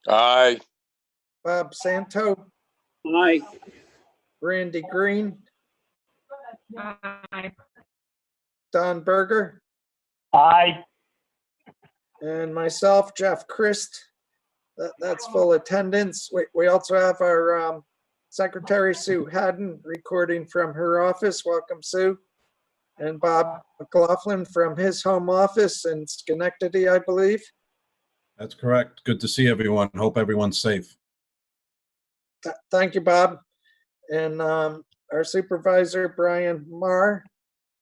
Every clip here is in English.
Aye. Bob Santo, Aye. Randy Green, Aye. Don Berger, Aye. and myself, Jeff Christ. That's full attendance. We also have our Secretary Sue Haddon recording from her office. Welcome, Sue. And Bob McLaughlin from his home office in Schenectady, I believe. That's correct. Good to see everyone. Hope everyone's safe. Thank you, Bob. And our supervisor, Brian Marr,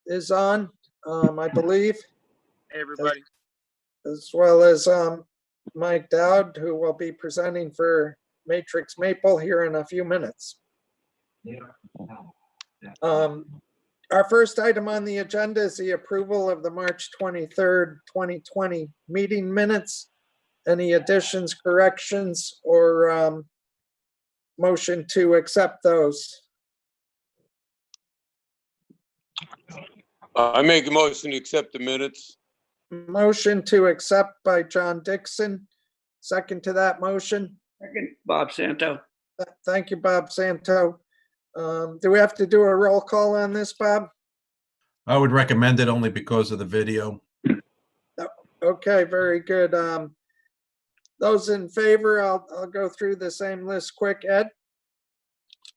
is on, I believe. Hey, everybody. As well as Mike Dowd, who will be presenting for Matrix Maple here in a few minutes. Our first item on the agenda is the approval of the March 23rd, 2020 meeting minutes. Any additions, corrections, or motion to accept those? I make a motion to accept the minutes. Motion to accept by John Dixon. Second to that motion. Second, Bob Santo. Thank you, Bob Santo. Do we have to do a roll call on this, Bob? I would recommend it only because of the video. Okay, very good. Those in favor, I'll go through the same list quick. Ed,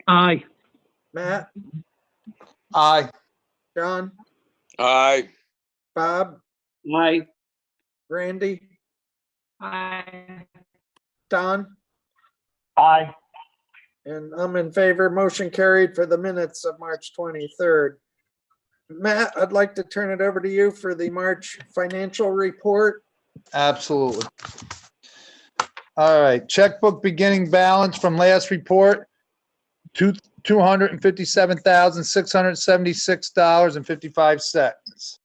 Aye. Matt, Aye. John, Aye. Bob, Aye. Randy, Aye. Don, Aye. and I'm in favor. Motion carried for the minutes of March 23rd. Matt, I'd like to turn it over to you for the March financial report. Absolutely. All right, checkbook beginning balance from last report, $257,676.55.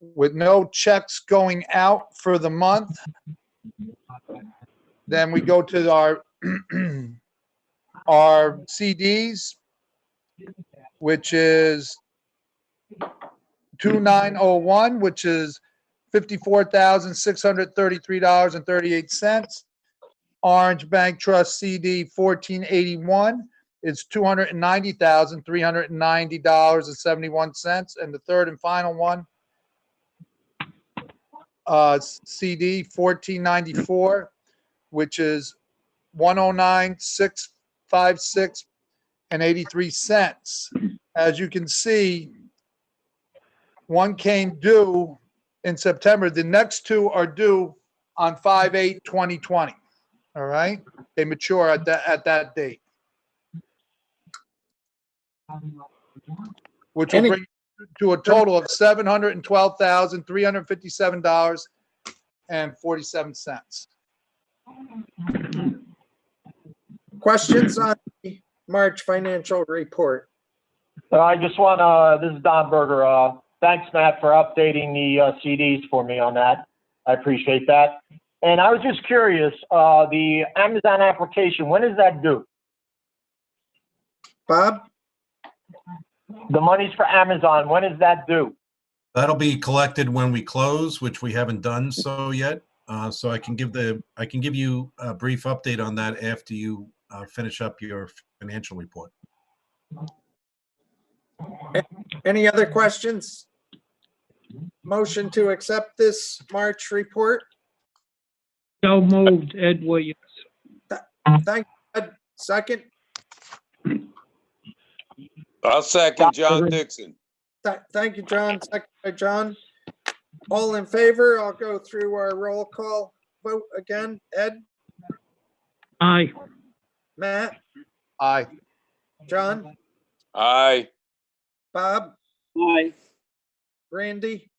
With no checks going out for the month. Then we go to our our CDs, which is 2901, which is $54,633.38. Orange Bank Trust CD 1481 is $290,390.71. And the third and final one, CD 1494, which is 109,656 and 83 cents. As you can see, one came due in September. The next two are due on 5/8/2020. All right, they mature at that date, which will bring you to a total of $712,357.47. Questions on the March financial report? I just want this is Don Berger. Thanks, Matt, for updating the CDs for me on that. I appreciate that. And I was just curious, the Amazon application, when is that due? Bob? The money's for Amazon, when is that due? That'll be collected when we close, which we haven't done so yet. So I can give you a brief update on that after you finish up your financial report. Any other questions? Motion to accept this March report? So moved, Ed Williams. Thank you, Ed. Second? I'll second John Dixon. Thank you, John. Second by John. All in favor? I'll go through our roll call vote again. Ed, Aye. Matt, Aye. John, Aye. Bob, Aye. Randy,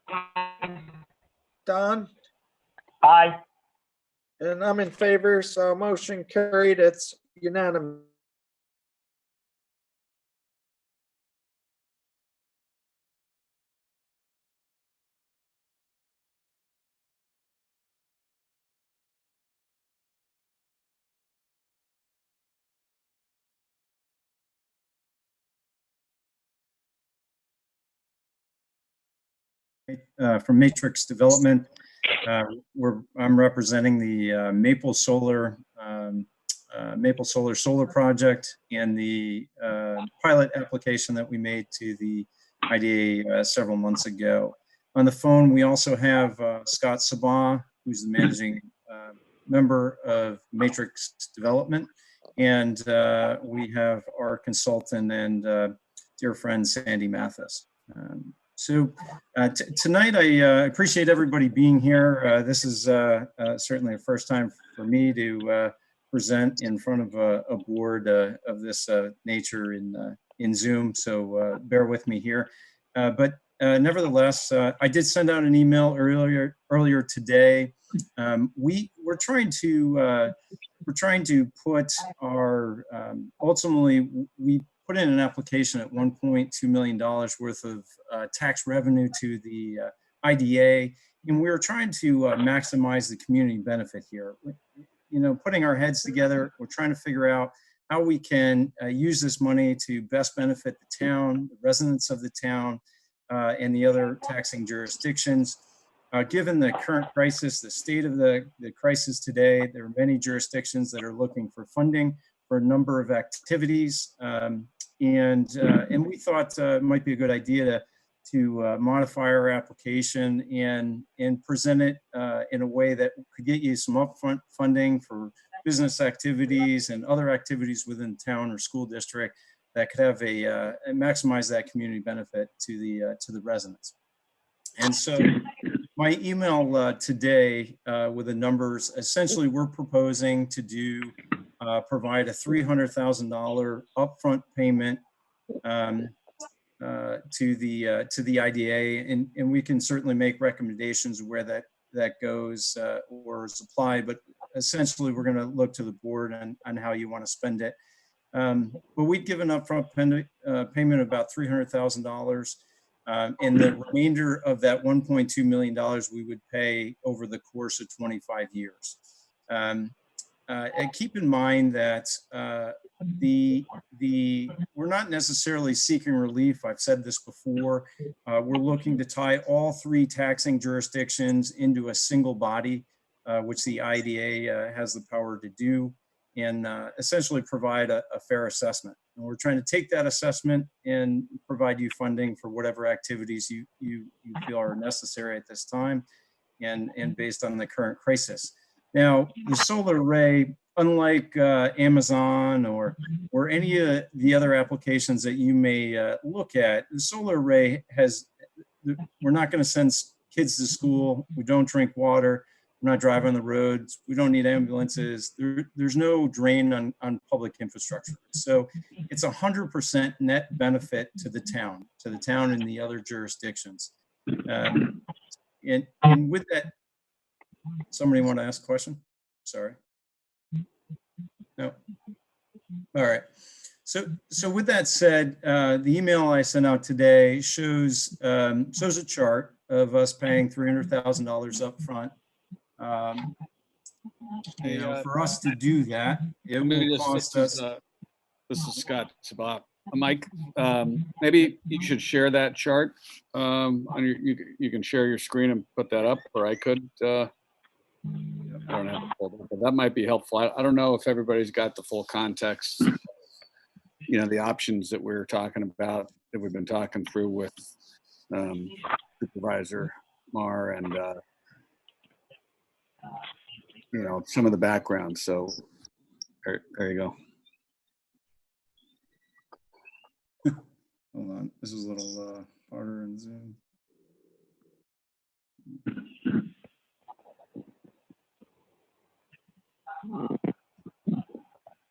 Aye. Don, Aye. and I'm in favor, so motion carried. It's unanimous. From Matrix Development. I'm representing the Maple Solar project and the pilot application that we made to the IDA several months ago. On the phone, we also have Scott Sabah, who's the managing member of Matrix Development, and we have our consultant and dear friend Sandy Mathis. Tonight, I appreciate everybody being here. This is certainly a first time for me to present in front of a board of this nature in Zoom, so bear with me here. But nevertheless, I did send out an email earlier today. We're trying to put our ultimately we put in an application at $1.2 million worth of tax revenue to the IDA, and we're trying to maximize the community benefit here. You know, putting our heads together, we're trying to figure out how we can use this money to best benefit the town, the residents of the town, and the other taxing jurisdictions. Given the current crisis, the state of the crisis today, there are many jurisdictions that are looking for funding for a number of activities. And we thought it might be a good idea to modify our application and present it in a way that could get you some upfront funding for business activities and other activities within town or school district that could have maximize that community benefit to the residents. And so my email today with the numbers, essentially we're proposing to provide a $300,000 upfront payment to the IDA, and we can certainly make recommendations where that goes or is applied, but essentially we're going to look to the board on how you want to spend it. But we'd give an upfront payment of about $300,000, and the remainder of that $1.2 million we would pay over the course of 25 years. And keep in mind that we're not necessarily seeking relief. I've said this before. We're looking to tie all three taxing jurisdictions into a single body, which the IDA has the power to do, and essentially provide a fair assessment. And we're trying to take that assessment and provide you funding for whatever activities you feel are necessary at this time, and based on the current crisis. Now, the solar array, unlike Amazon or any of the other applications that you may look at, the solar array we're not going to send kids to school. We don't drink water. We're not driving on the roads. We don't need ambulances. There's no drain on public infrastructure. So it's 100% net benefit to the town and the other jurisdictions. And with that, somebody want to ask a question? Sorry. No. All right. So with that said, the email I sent out today shows a chart of us paying $300,000 up front. For us to do that, it will cost us. This is Scott Sabat. Mike, maybe you should share that chart. You can share your screen and put that up, or I could. I don't have it pulled up, but that might be helpful. I don't know if everybody's got the full context. You know, the options that we're talking about, that we've been talking through with Supervisor Marr and you know, some of the background. So there you go. Hold on, this is a little harder in Zoom.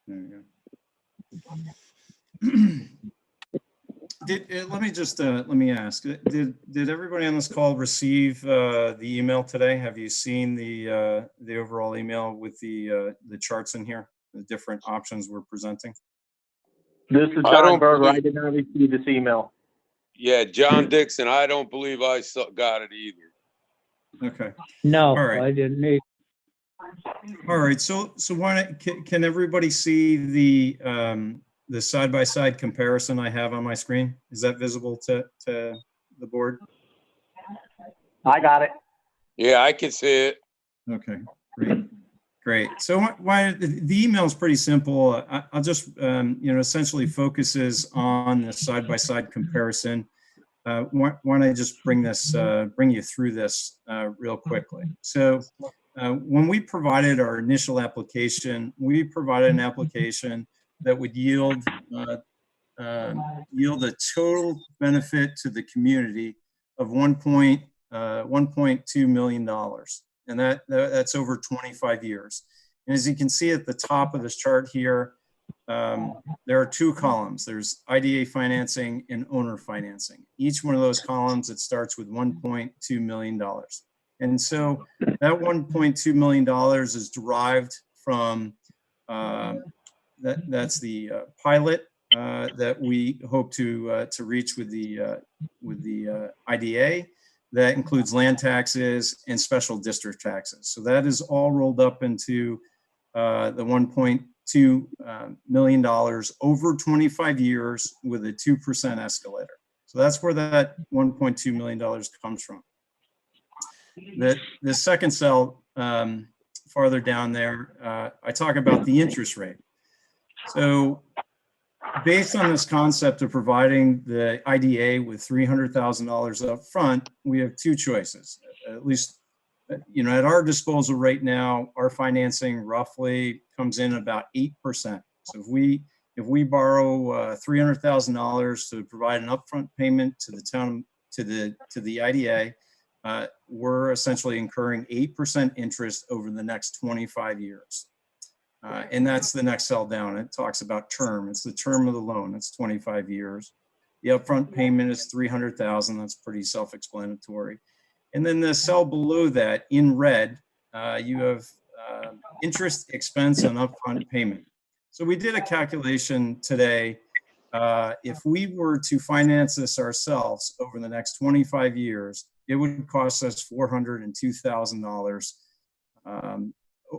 There you go. Let me ask, did everybody on this call receive the email today? Have you seen the overall email with the charts in here, the different options we're presenting? This is John Berger. I did not receive this email. Yeah, John Dixon, I don't believe I got it either. Okay. No, All right. I didn't need. All right. So why can everybody see the side-by-side comparison I have on my screen? Is that visible to the board? I got it. Yeah, I can see it. Okay, great. Great. So why the email is pretty simple. I'll just, essentially focuses on the side-by-side comparison. Why don't I just bring you through this real quickly. So when we provided our initial application, we provided an application that would yield a total benefit to the community of $1.2 million. And that's over 25 years. And as you can see at the top of this chart here, there are two columns. There's IDA financing and owner financing. Each one of those columns, it starts with $1.2 million. And so that $1.2 million is derived from, that's the pilot that we hope to reach with the IDA. That includes land taxes and special district taxes. So that is all rolled up into the $1.2 million over 25 years with a 2% escalator. So that's where that $1.2 million comes from. The second cell farther down there, I talk about the interest rate. So based on this concept of providing the IDA with $300,000 up front, we have two choices. At least, at our disposal right now, our financing roughly comes in about 8%. So if we borrow $300,000 to provide an upfront payment to the town, to the IDA, we're essentially incurring 8% interest over the next 25 years. And that's the next cell down. It talks about term. It's the term of the loan. It's 25 years. The upfront payment is $300,000. That's pretty self-explanatory. And then the cell below that in red, you have interest expense and upfront payment. So we did a calculation today. If we were to finance this ourselves over the next 25 years, it would cost us $402,000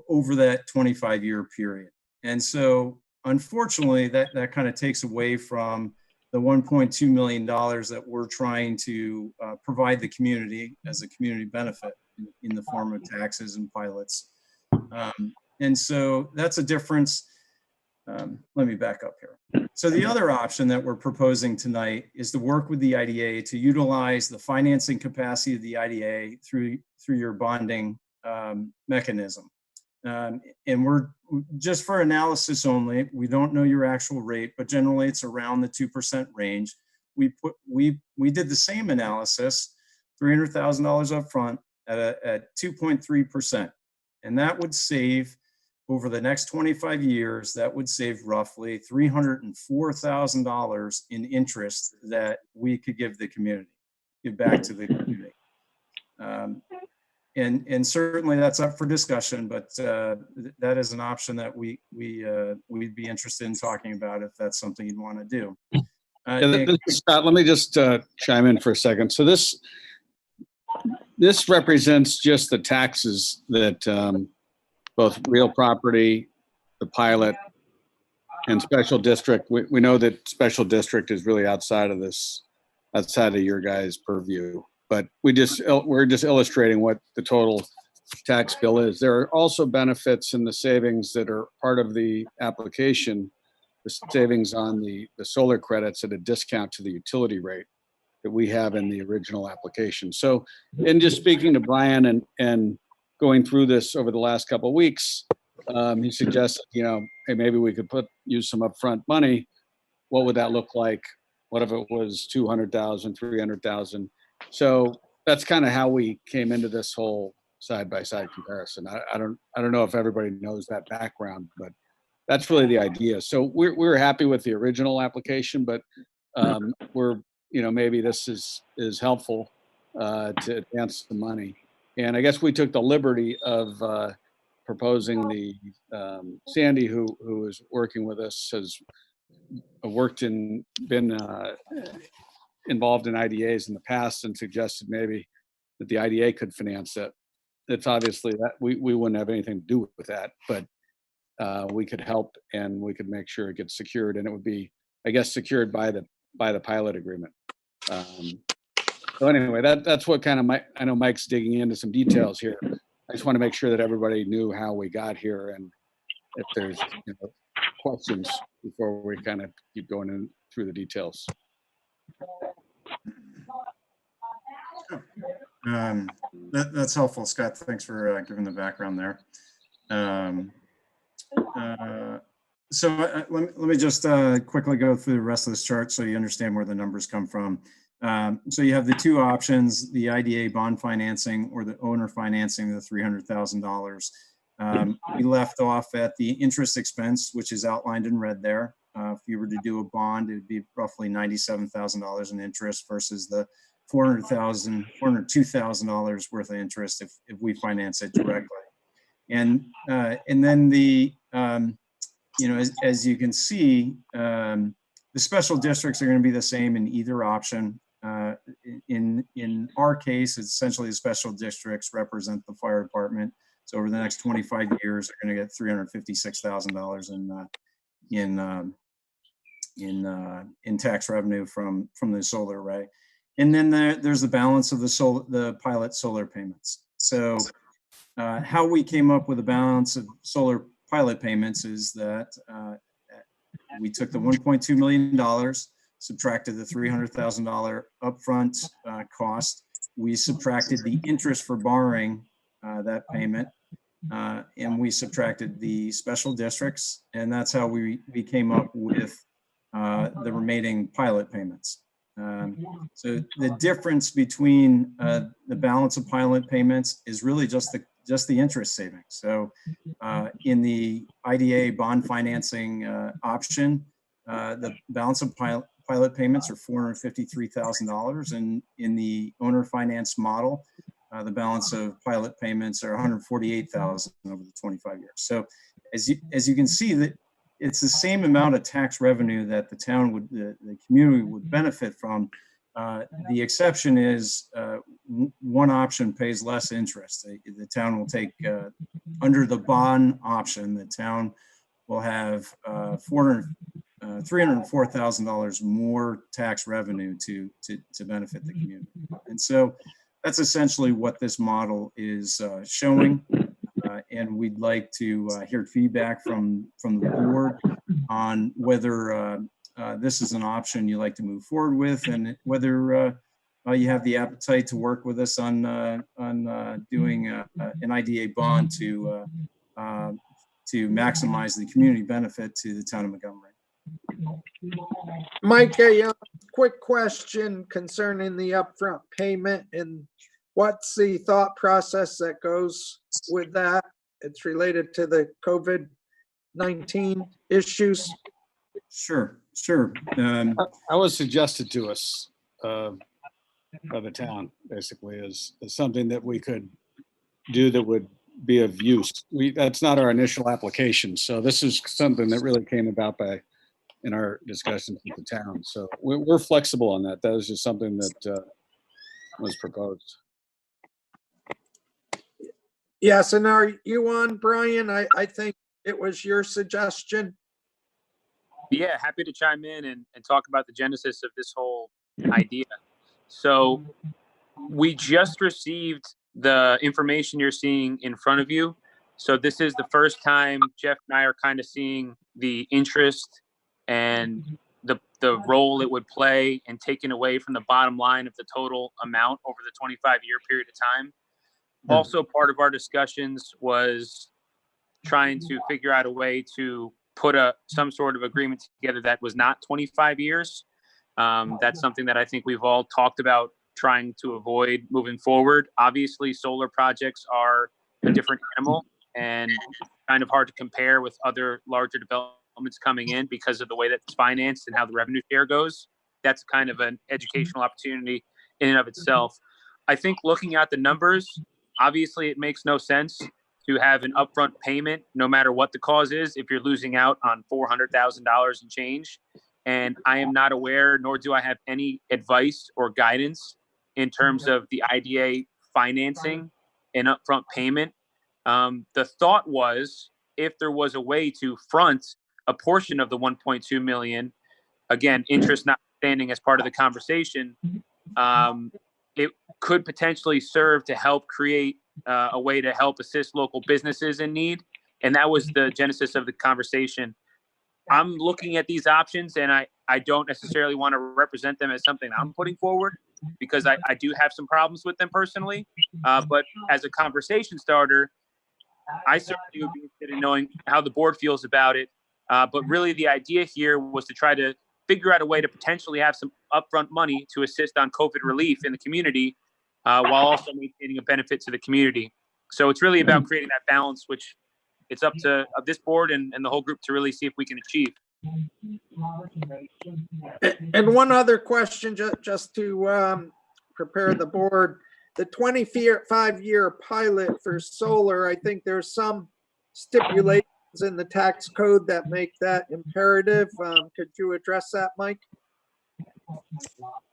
over that 25-year period. And so unfortunately, that kind of takes away from the $1.2 million that we're trying to provide the community as a community benefit in the form of taxes and pilots. And so that's a difference. Let me back up here. So the other option that we're proposing tonight is to work with the IDA to utilize the financing capacity of the IDA through your bonding mechanism. And we're just for analysis only. We don't know your actual rate, but generally it's around the 2% range. We did the same analysis, $300,000 up front at 2.3%, and that would save over the next 25 years. That would save roughly $304,000 in interest that we could give the community, give back to the community. And certainly that's up for discussion, but that is an option that we'd be interested in talking about if that's something you'd want to do. Scott, let me just chime in for a second. So this represents just the taxes that both real property, the pilot, and special district. We know that special district is really outside of your guys' purview. But we're just illustrating what the total tax bill is. There are also benefits in the savings that are part of the application, the savings on the solar credits at a discount to the utility rate that we have in the original application. So in just speaking to Brian and going through this over the last couple of weeks, he suggested, hey, maybe we could use some upfront money. What would that look like? What if it was 200,000, 300,000? So that's kind of how we came into this whole side-by-side comparison. I don't know if everybody knows that background, but that's really the idea. So we're happy with the original application, but maybe this is helpful to advance the money. And I guess we took the liberty of proposing the Sandy, who is working with us, has been involved in IDAs in the past and suggested maybe that the IDA could finance it. It's obviously that we wouldn't have anything to do with that, but we could help and we could make sure it gets secured, and it would be, I guess, secured by the pilot agreement. So anyway, that's what kind of I know Mike's digging into some details here. I just want to make sure that everybody knew how we got here and if there's questions before we kind of keep going through the details. That's helpful, Scott. Thanks for giving the background there. So let me just quickly go through the rest of this chart so you understand where the numbers come from. So you have the two options, the IDA bond financing or the owner financing, the $300,000. We left off at the interest expense, which is outlined in red there. If you were to do a bond, it would be roughly $97,000 in interest versus the $402,000 worth of interest if we finance it directly. And then the, as you can see, the special districts are going to be the same in either option. In our case, it's essentially the special districts represent the fire department. So over the next 25 years, they're going to get $356,000 in tax revenue from the solar array. And then there's the balance of the pilot solar payments. So how we came up with a balance of solar pilot payments is that we took the $1.2 million, subtracted the $300,000 upfront cost. We subtracted the interest for borrowing that payment, and we subtracted the special districts, and that's how we came up with the remaining pilot payments. So the difference between the balance of pilot payments is really just the interest savings. So in the IDA bond financing option, the balance of pilot payments are $453,000, and in the owner finance model, the balance of pilot payments are $148,000 over the 25 years. So as you can see, that it's the same amount of tax revenue that the town would, the community would benefit from. The exception is one option pays less interest. The town will take, under the bond option, the town will have $304,000 more tax revenue to benefit the community. And so that's essentially what this model is showing. And we'd like to hear feedback from the board on whether this is an option you like to move forward with, and whether you have the appetite to work with us on doing an IDA bond to maximize the community benefit to the town of Montgomery. Mike, a quick question concerning the upfront payment and what's the thought process that goes with that? It's related to the COVID-19 issues. Sure. That was suggested to us by the town, basically, as something that we could do that would be of use. That's not our initial application, so this is something that really came about in our discussions with the town. So we're flexible on that. That was just something that was proposed. Yes, and are you on, Brian? I think it was your suggestion. Yeah, happy to chime in and talk about the genesis of this whole idea. So we just received the information you're seeing in front of you. So this is the first time Jeff and I are kind of seeing the interest and the role it would play and taken away from the bottom line of the total amount over the 25-year period of time. Also, part of our discussions was trying to figure out a way to put some sort of agreement together that was not 25 years. That's something that I think we've all talked about trying to avoid moving forward. Obviously, solar projects are a different animal and kind of hard to compare with other larger developments coming in because of the way that it's financed and how the revenue share goes. That's kind of an educational opportunity in and of itself. I think looking at the numbers, obviously it makes no sense to have an upfront payment, no matter what the cause is, if you're losing out on $400,000 in change. And I am not aware, nor do I have any advice or guidance in terms of the IDA financing and upfront payment. The thought was, if there was a way to front a portion of the 1.2 million, again, interest not standing as part of the conversation, it could potentially serve to help create a way to help assist local businesses in need. And that was the genesis of the conversation. I'm looking at these options, and I don't necessarily want to represent them as something I'm putting forward, because I do have some problems with them personally. But as a conversation starter, I certainly would be interested in knowing how the board feels about it. But really the idea here was to try to figure out a way to potentially have some upfront money to assist on COVID relief in the community, while also maintaining a benefit to the community. So it's really about creating that balance, which it's up to this board and the whole group to really see if we can achieve. And one other question, just to prepare the board. The 25-year pilot for solar, I think there's some stipulations in the tax code that make that imperative. Could you address that, Mike?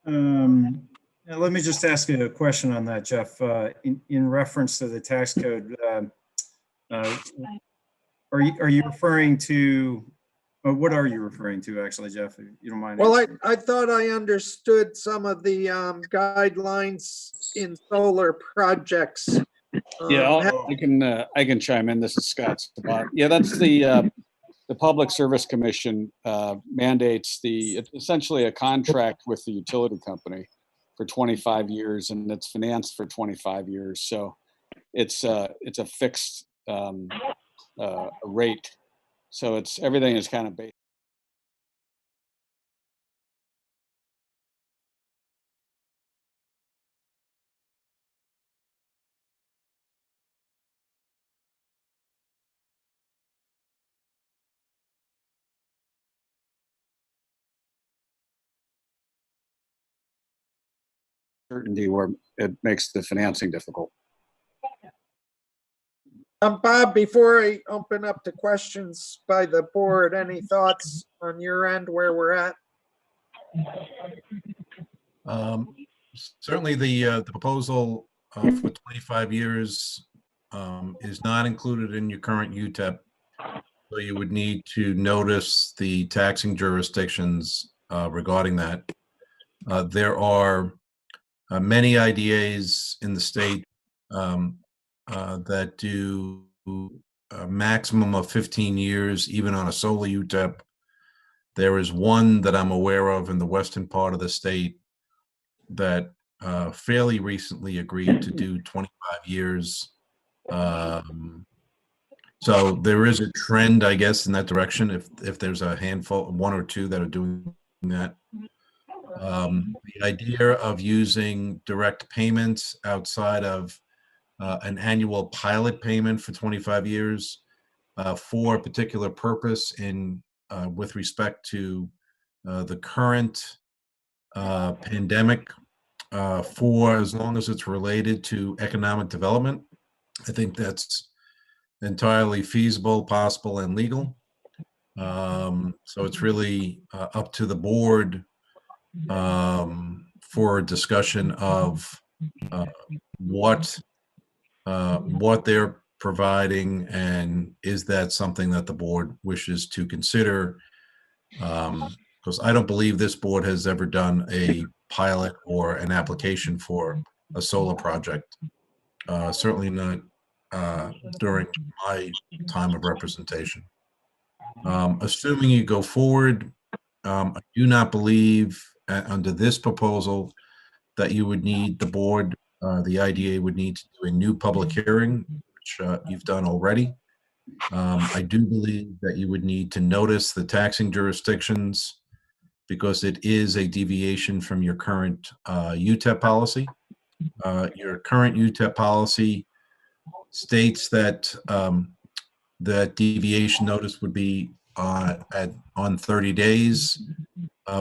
Let me just ask you a question on that, Jeff. In reference to the tax code, are you referring to, or what are you referring to actually, Jeff, if you don't mind? Well, I thought I understood some of the guidelines in solar projects. Yeah, I can chime in. This is Scott Sabat. Yeah, that's the Public Service Commission mandates it's essentially a contract with the utility company for 25 years, and it's financed for 25 years. So it's a fixed rate. So everything is kind of based. Certainty where it makes the financing difficult. Bob, before I open up to questions by the board, any thoughts on your end where we're at? Certainly the proposal for 25 years is not included in your current UTEP. So you would need to notice the taxing jurisdictions regarding that. There are many IDAs in the state that do a maximum of 15 years, even on a solar UTEP. There is one that I'm aware of in the western part of the state that fairly recently agreed to do 25 years. So there is a trend, I guess, in that direction. If there's a handful, one or two that are doing that. The idea of using direct payments outside of an annual pilot payment for 25 years for a particular purpose with respect to the current pandemic, for as long as it's related to economic development, I think that's entirely feasible, possible, and legal. So it's really up to the board for a discussion of what they're providing, and is that something that the board wishes to consider? Because I don't believe this board has ever done a pilot or an application for a solar project. Certainly not during my time of representation. Assuming you go forward, I do not believe under this proposal that you would need the IDA would need to do a new public hearing, which you've done already. I do believe that you would need to notice the taxing jurisdictions, because it is a deviation from your current UTEP policy. Your current UTEP policy states that that deviation notice would be on 30 days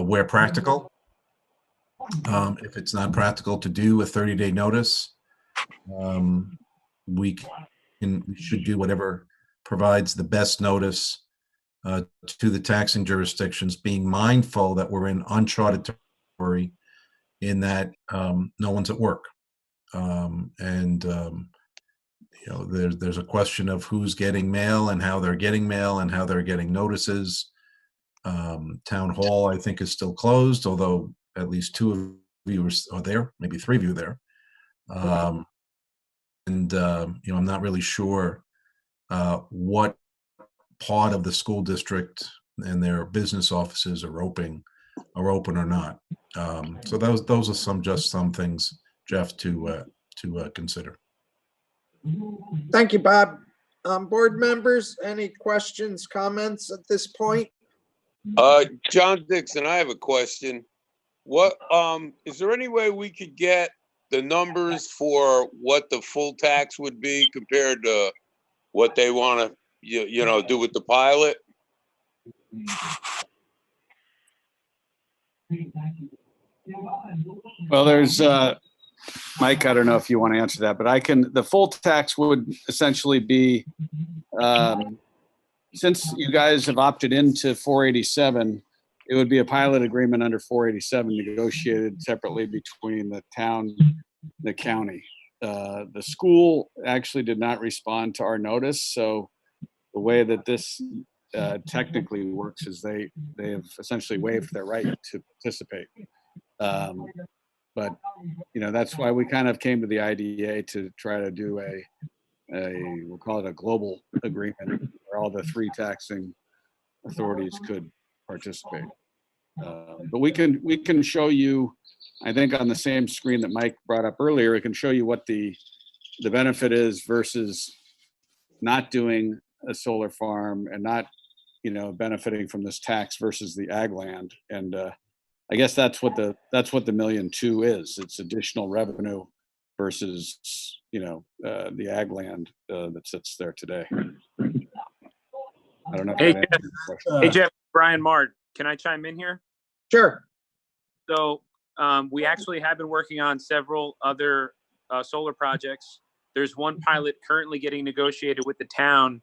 where practical. If it's not practical to do a 30-day notice, we should do whatever provides the best notice to the taxing jurisdictions, being mindful that we're in uncharted territory in that no one's at work. You know, there's a question of who's getting mail and how they're getting mail and how they're getting notices. Town hall, I think, is still closed, although at least 2 of you are there, maybe 3 of you there. And I'm not really sure what part of the school district and their business offices are open or not. So those are just some things, Jeff, to consider. Thank you, Bob. Board members, any questions, comments at this point? John Dixon, I have a question. What, is there any way we could get the numbers for what the full tax would be compared to what they want to, do with the pilot? Well, there's, Mike, I don't know if you want to answer that, but the full tax would essentially be, since you guys have opted into 487, it would be a pilot agreement under 487 negotiated separately between the town, the county. The school actually did not respond to our notice. So the way that this technically works is they have essentially waived their right to participate. But that's why we kind of came to the IDA to try to do we'll call it a global agreement where all the 3 taxing authorities could participate. But we can show you, I think on the same screen that Mike brought up earlier, it can show you what the benefit is versus not doing a solar farm and not, benefiting from this tax versus the ag land. And I guess that's what the $1.2 million is. It's additional revenue versus, the ag land that sits there today. I don't know. Hey, Jeff, Brian Mard, can I chime in here? Sure. So we actually have been working on several other solar projects. There's one pilot currently getting negotiated with the town.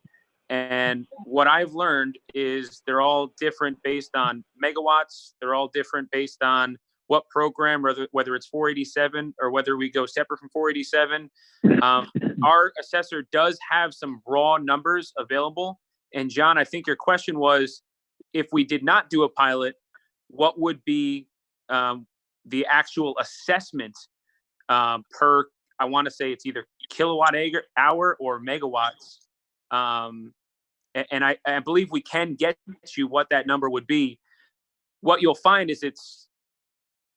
And what I've learned is they're all different based on megawatts. They're all different based on what program, whether it's 487 or whether we go separate from 487. Our assessor does have some raw numbers available. And John, I think your question was, if we did not do a pilot, what would be the actual assessment per, I want to say it's either kilowatt hour or megawatts. And I believe we can get you what that number would be. What you'll find is it's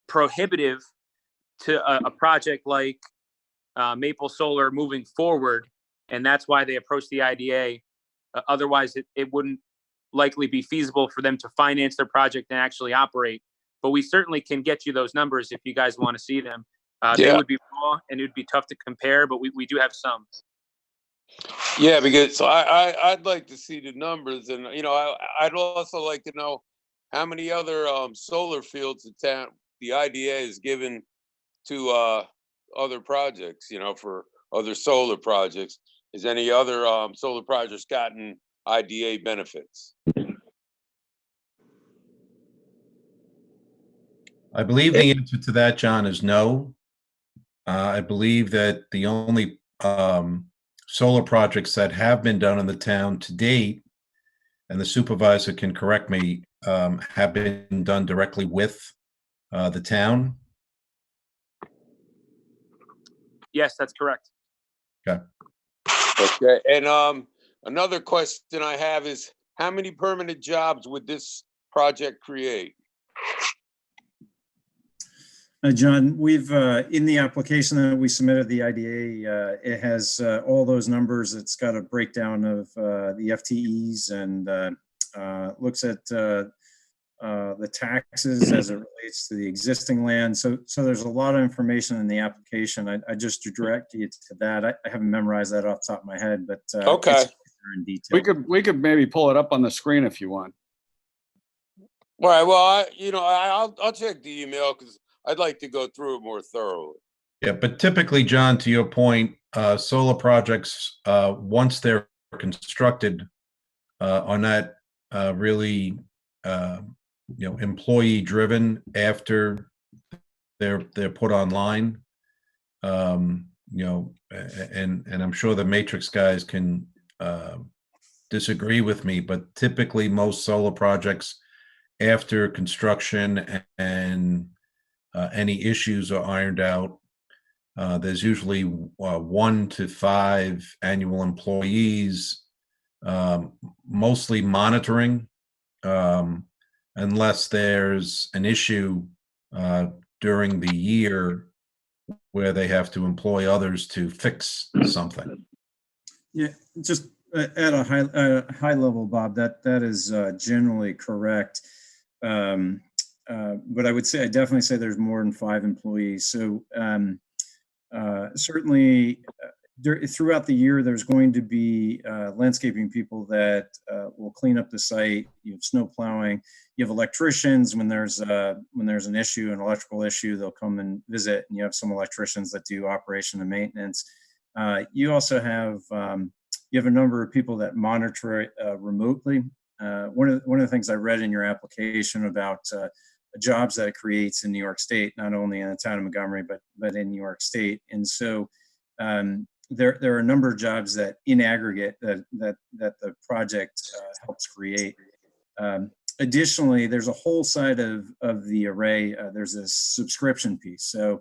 prohibitive to a project like Maple Solar moving forward. And that's why they approached the IDA. Otherwise, it wouldn't likely be feasible for them to finance their project and actually operate. But we certainly can get you those numbers if you guys want to see them. They would be raw and it would be tough to compare, but we do have some. Yeah, because I'd like to see the numbers, and I'd also like to know how many other solar fields the IDA is given to other projects. For other solar projects, is any other solar projects gotten IDA benefits? I believe the answer to that, John, is no. I believe that the only solar projects that have been done in the town to date, and the supervisor can correct me, have been done directly with the town. Yes, that's correct. Okay. Okay. And another question I have is, how many permanent jobs would this project create? John, we've in the application that we submitted the IDA, it has all those numbers. It's got a breakdown of the FTEs and looks at the taxes as it relates to the existing land. So there's a lot of information in the application. I just direct you to that. I haven't memerized that off the top of my head, but okay, it's in detail. We could maybe pull it up on the screen if you want. All right. Well, I'll check the email because I'd like to go through it more thoroughly. Yeah, but typically, John, to your point, solar projects, once they're constructed, are not really, employee driven after they're put online. And I'm sure the Matrix guys can disagree with me, but typically most solar projects after construction and any issues are ironed out. There's usually 1 to 5 annual employees, mostly monitoring, unless there's an issue during the year where they have to employ others to fix something. Yeah, just at a high level, Bob, that is generally correct. But I definitely say there's more than 5 employees. So certainly throughout the year, there's going to be landscaping people that will clean up the site. You have snow plowing. You have electricians when there's an issue, an electrical issue, they'll come and visit. And you have some electricians that do operation and maintenance. You also have a number of people that monitor it remotely. One of the things I read in your application about jobs that it creates in New York State, not only in the town of Montgomery, but in New York State. And so there are a number of jobs that in aggregate that the project helps create. Additionally, there's a whole side of the array. There's a subscription piece. So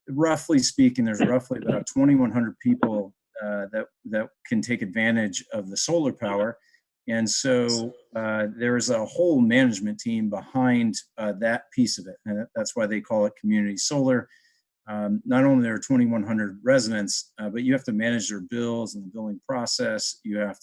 roughly speaking, there's roughly about 2,100 people that can take advantage of the solar power. And so there's a whole management team behind that piece of it. And that's why they call it community solar. Not only there are 2,100 residents, but you have to manage their bills and the billing process. You have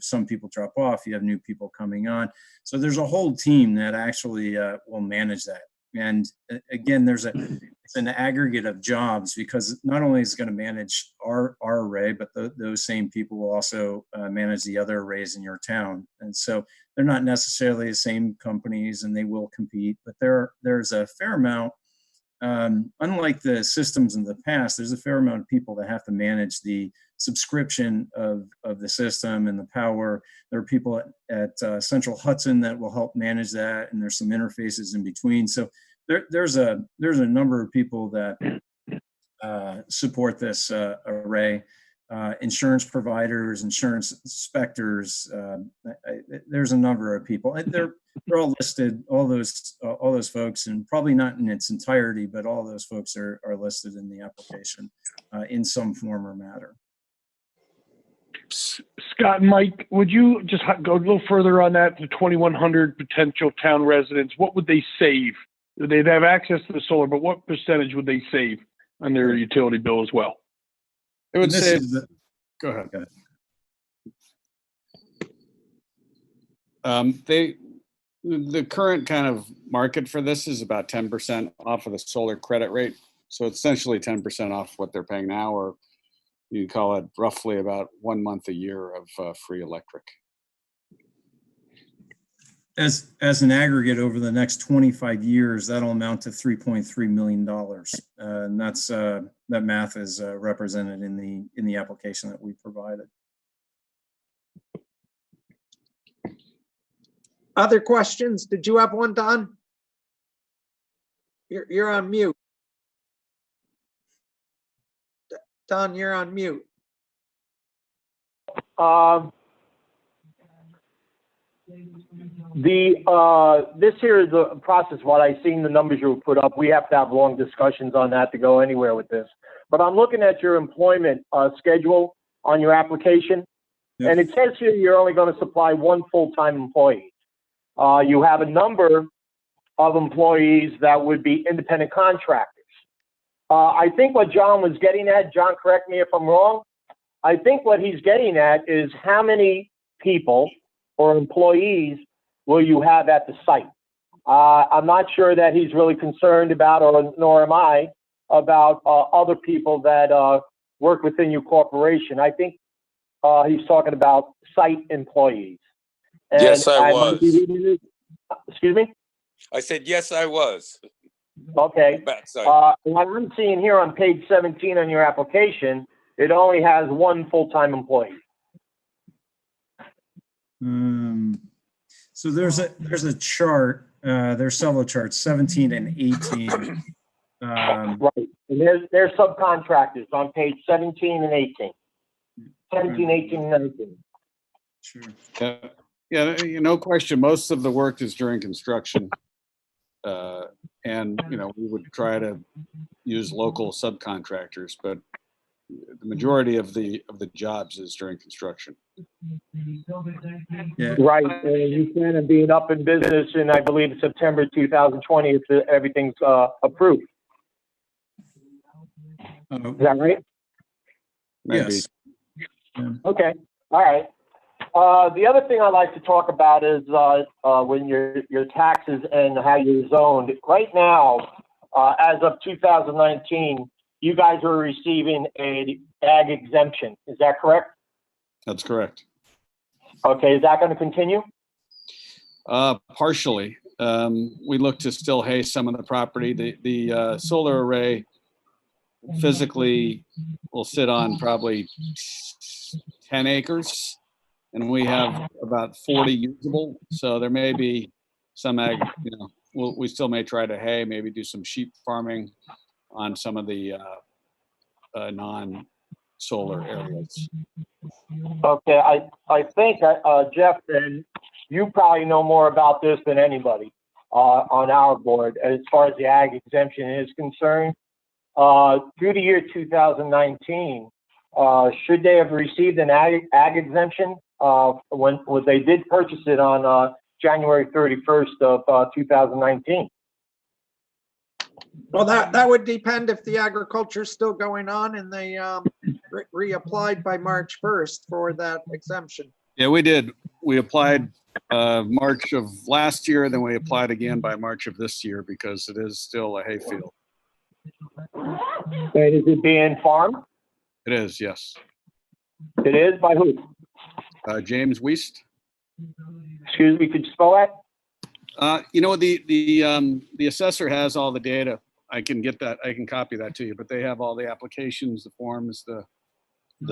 some people drop off, you have new people coming on. So there's a whole team that actually will manage that. And again, it's an aggregate of jobs, because not only is it going to manage our array, but those same people will also manage the other arrays in your town. And so they're not necessarily the same companies, and they will compete, but there's a fair amount. Unlike the systems in the past, there's a fair amount of people that have to manage the subscription of the system and the power. There are people at Central Hudson that will help manage that, and there's some interfaces in between. So there's a number of people that support this array. Insurance providers, insurance inspectors. There's a number of people. They're all listed. All those folks, and probably not in its entirety, but all those folks are listed in the application in some form or matter. Scott and Mike, would you just go a little further on that? The 2,100 potential town residents, what would they save? They'd have access to the solar, but what percentage would they save on their utility bill as well? It would save. Go ahead. The current kind of market for this is about 10% off of the solar credit rate. So it's essentially 10% off what they're paying now, or you call it roughly about 1 month a year of free electric. As an aggregate over the next 25 years, that'll amount to $3.3 million. And that's that math is represented in the application that we provided. Other questions? Did you have one, Don? You're on mute. Don, you're on mute. This here is the process. What I've seen the numbers you put up, we have to have long discussions on that to go anywhere with this. But I'm looking at your employment schedule on your application, and it says here you're only going to supply 1 full-time employee. You have a number of employees that would be independent contractors. I think what John was getting at, John, correct me if I'm wrong, I think what he's getting at is how many people or employees will you have at the site? I'm not sure that he's really concerned about, or nor am I, about other people that work within your corporation. I think he's talking about site employees. And yes, I was. Excuse me? I said, yes, I was. Okay. What I'm seeing here on page 17 on your application, it only has 1 full-time employee. So there's a chart. There's several charts, 17 and 18. Right. And there's subcontractors on page 17 and 18. 17, 18, and 19. Sure. Yeah, no question. Most of the work is during construction. And, you know, we would try to use local subcontractors, but the majority of the jobs is during construction. Yeah. Right, and you plan on being up in business in, I believe, September 2020 if everything's approved. Is that right? Maybe. Yes. Okay, all right. The other thing I'd like to talk about is when your taxes and how you're zoned. Right now, as of 2019, you guys are receiving an ag exemption. Is that correct? That's correct. Okay, is that going to continue? Partially. We look to still hay some of the property. The solar array physically will sit on probably 10 acres, and we have about 40 usable. So there may be some ag, you know, we still may try to hay, maybe do some sheep farming on some of the non-solar areas. Okay, I think, Jeff, and you probably know more about this than anybody on our board as far as the ag exemption is concerned. Through the year 2019, should they have received an ag exemption when they did purchase it on January 31st of 2019? Well, that would depend if the agriculture is still going on and they reapplied by March 1st for that exemption. Yeah, we did. We applied March of last year, then we applied again by March of this year because it is still a hayfield. And is it being farmed? It is, yes. It is? By who? James Wiest. Excuse me, could you spell that? You know, the assessor has all the data. I can get that. I can copy that to you. But they have all the applications, the forms, the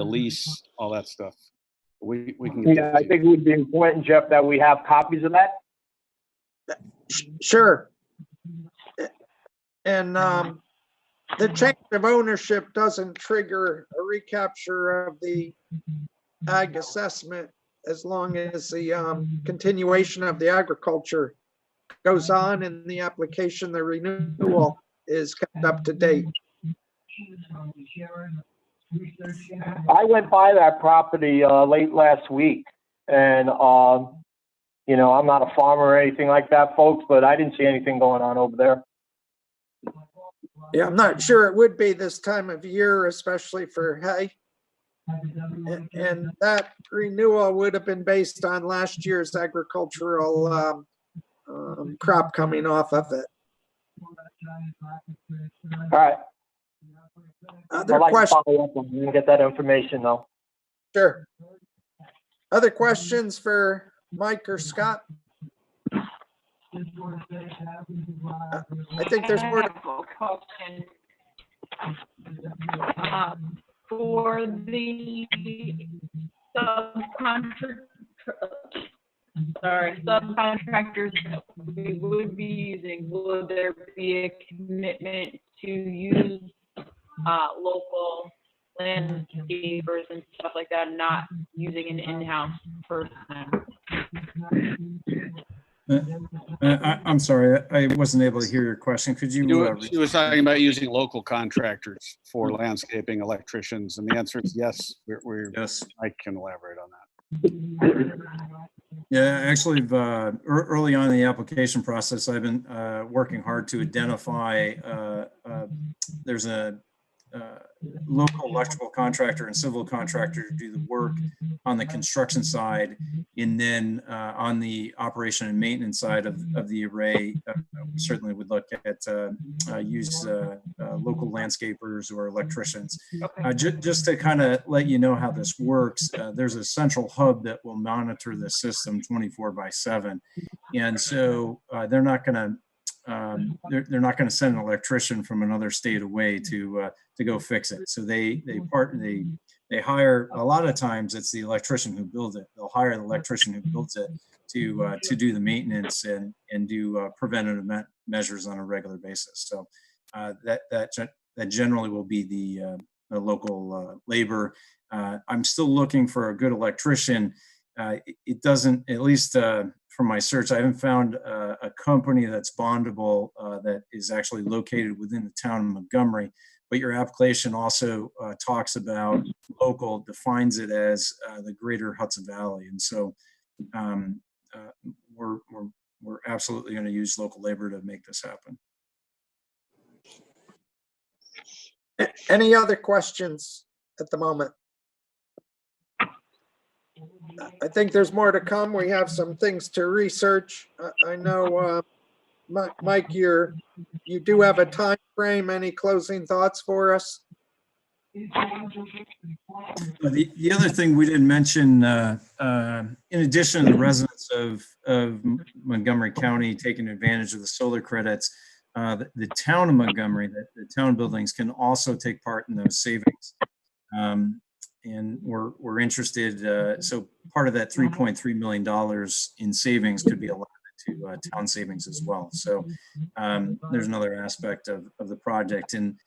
lease, all that stuff. We can get that. I think it would be important, Jeff, that we have copies of that. Sure. And the change of ownership doesn't trigger a recapture of the ag assessment as long as the continuation of the agriculture goes on and the application, the renewal is kept up to date. I went by that property late last week, and you know, I'm not a farmer or anything like that, folks, but I didn't see anything going on over there. Yeah, I'm not sure it would be this time of year, especially for hay. And that renewal would have been based on last year's agricultural crop coming off of it. All right. Other I'd like to questions? follow up on you and get that information, though. Sure. Other questions for Mike or Scott? I think there's more. I have a question. For the subcontractors that we would be using, would there be a commitment to use local landscapers and stuff like that, not using an in-house person? I'm sorry, I wasn't able to hear your question. Could you? She was talking about using local contractors for landscaping, electricians, and the answer is yes. Yes. I can elaborate on that. Yeah, actually, early on in the application process, I've been working hard to identify. There's a local electrical contractor and civil contractor to do the work on the construction side, and then on the operation and maintenance side of the array, we certainly would look at use local landscapers or electricians. Okay. Just to kind of let you know how this works, there's a central hub that will monitor the system 24/7, and so they're not going to they're not going to send an electrician from another state away to go fix it. So they hire, a lot of times it's the electrician who builds it. They'll hire the electrician who builds it to do the maintenance and do preventative measures on a regular basis. So that generally will be the local labor. I'm still looking for a good electrician. It doesn't, at least from my search, I haven't found a company that's bondable that is actually located within the town of Montgomery. But your application also talks about local, defines it as the greater Hudson Valley. And so we're absolutely going to use local labor to make this happen. Any other questions at the moment? I think there's more to come. We have some things to research. I know, Mike, you do have a time frame. Any closing thoughts for us? The other thing we didn't mention, in addition to the residents of Montgomery County taking advantage of the solar credits, the town of Montgomery, the town buildings can also take part in those savings. And we're interested, so part of that $3.3 million in savings could be allotted to town savings as well. So there's another aspect of the project. And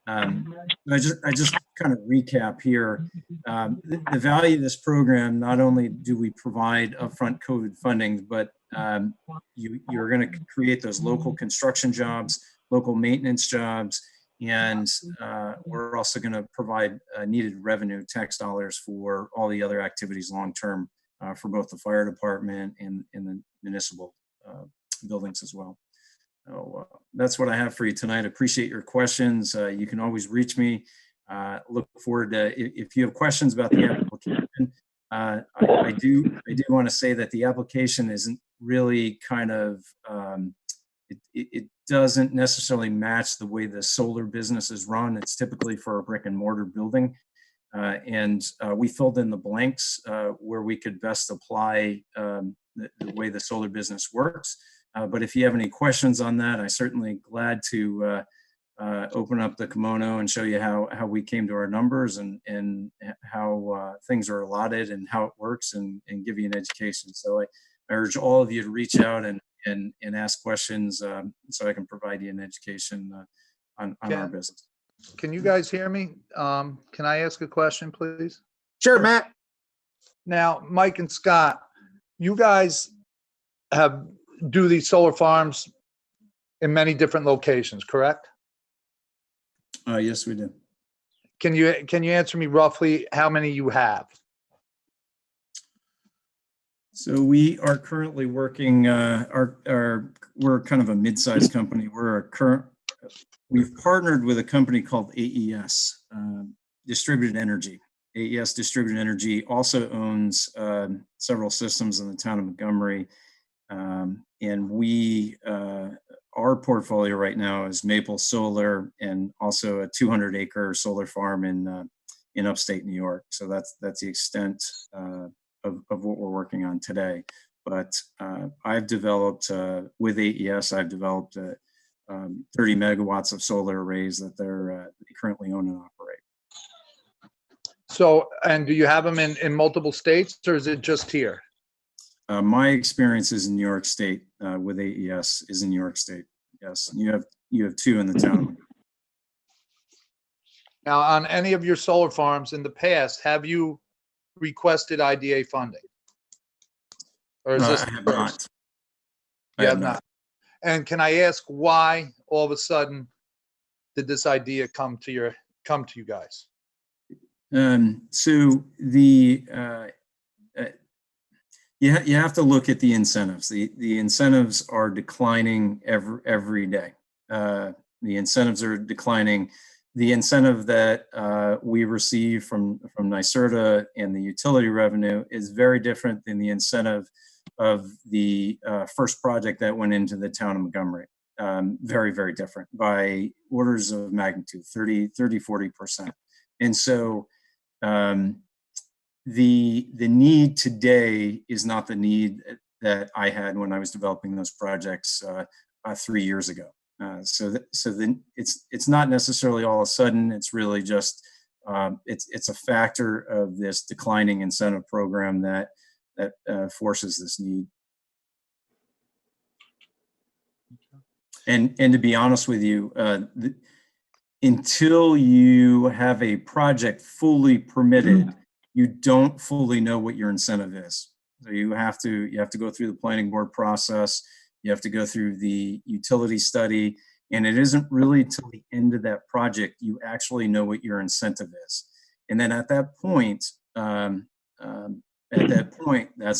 I just kind of recap here. The value of this program, not only do we provide upfront COVID funding, but you're going to create those local construction jobs, local maintenance jobs, and we're also going to provide needed revenue tax dollars for all the other activities long-term for both the fire department and the municipal buildings as well. So that's what I have for you tonight. Appreciate your questions. You can always reach me. Look forward to, if you have questions about the application, I do want to say that the application isn't really kind of, it doesn't necessarily match the way the solar business is run. It's typically for a brick and mortar building. And we filled in the blanks where we could best apply the way the solar business works. But if you have any questions on that, I'm certainly glad to open up the kimono and show you how we came to our numbers and how things are allotted and how it works and give you an education. So I urge all of you to reach out and ask questions so I can provide you an education on our business. Can you guys hear me? Can I ask a question, please? Sure, Matt. Now, Mike and Scott, you guys do these solar farms in many different locations, correct? Yes, we do. Can you answer me roughly how many you have? So we are currently working, we're kind of a mid-sized company. We've partnered with a company called AES, Distributed Energy. AES Distributed Energy also owns several systems in the town of Montgomery. And our portfolio right now is Maple Solar and also a 200-acre solar farm in upstate New York. So that's the extent of what we're working on today. But I've developed, with AES, I've developed 30 megawatts of solar arrays that they currently own and operate. So, and do you have them in multiple states, or is it just here? My experience is in New York State with AES is in New York State. Yes, and you have two in the town. Now, on any of your solar farms in the past, have you requested IDA funding? Or is this I have not. You have not. And can I ask why all of a sudden did this idea come to you guys? So you have to look at the incentives. The incentives are declining every day. The incentives are declining. The incentive that we receive from NYSERDA and the utility revenue is very different than the incentive of the first project that went into the town of Montgomery. Very, very different by orders of magnitude, 40%. And so the need today is not the need that I had when I was developing those projects 3 years ago. So then it's not necessarily all of a sudden. It's really just it's a factor of this declining incentive program that forces this need. And to be honest with you, until you have a project fully permitted, you don't fully know what your incentive is. So you have to go through the planning board process. You have to go through the utility study, and it isn't really till the end of that project you actually know what your incentive is. And then at that point, that's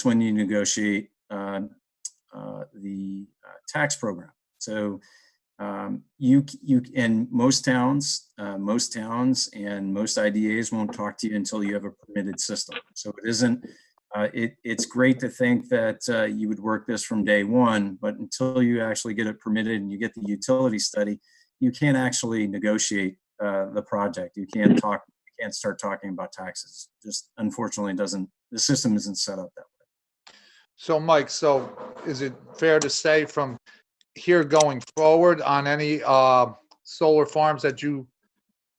when you negotiate the tax program. So you in most towns and most IDAs won't talk to you until you have a permitted system. So it isn't. It's great to think that you would work this from day one, but until you actually get it permitted and you get the utility study, you can't actually negotiate the project. You can't start talking about taxes. Just unfortunately the system isn't set up that way. So Mike, is it fair to say from here going forward on any solar farms that you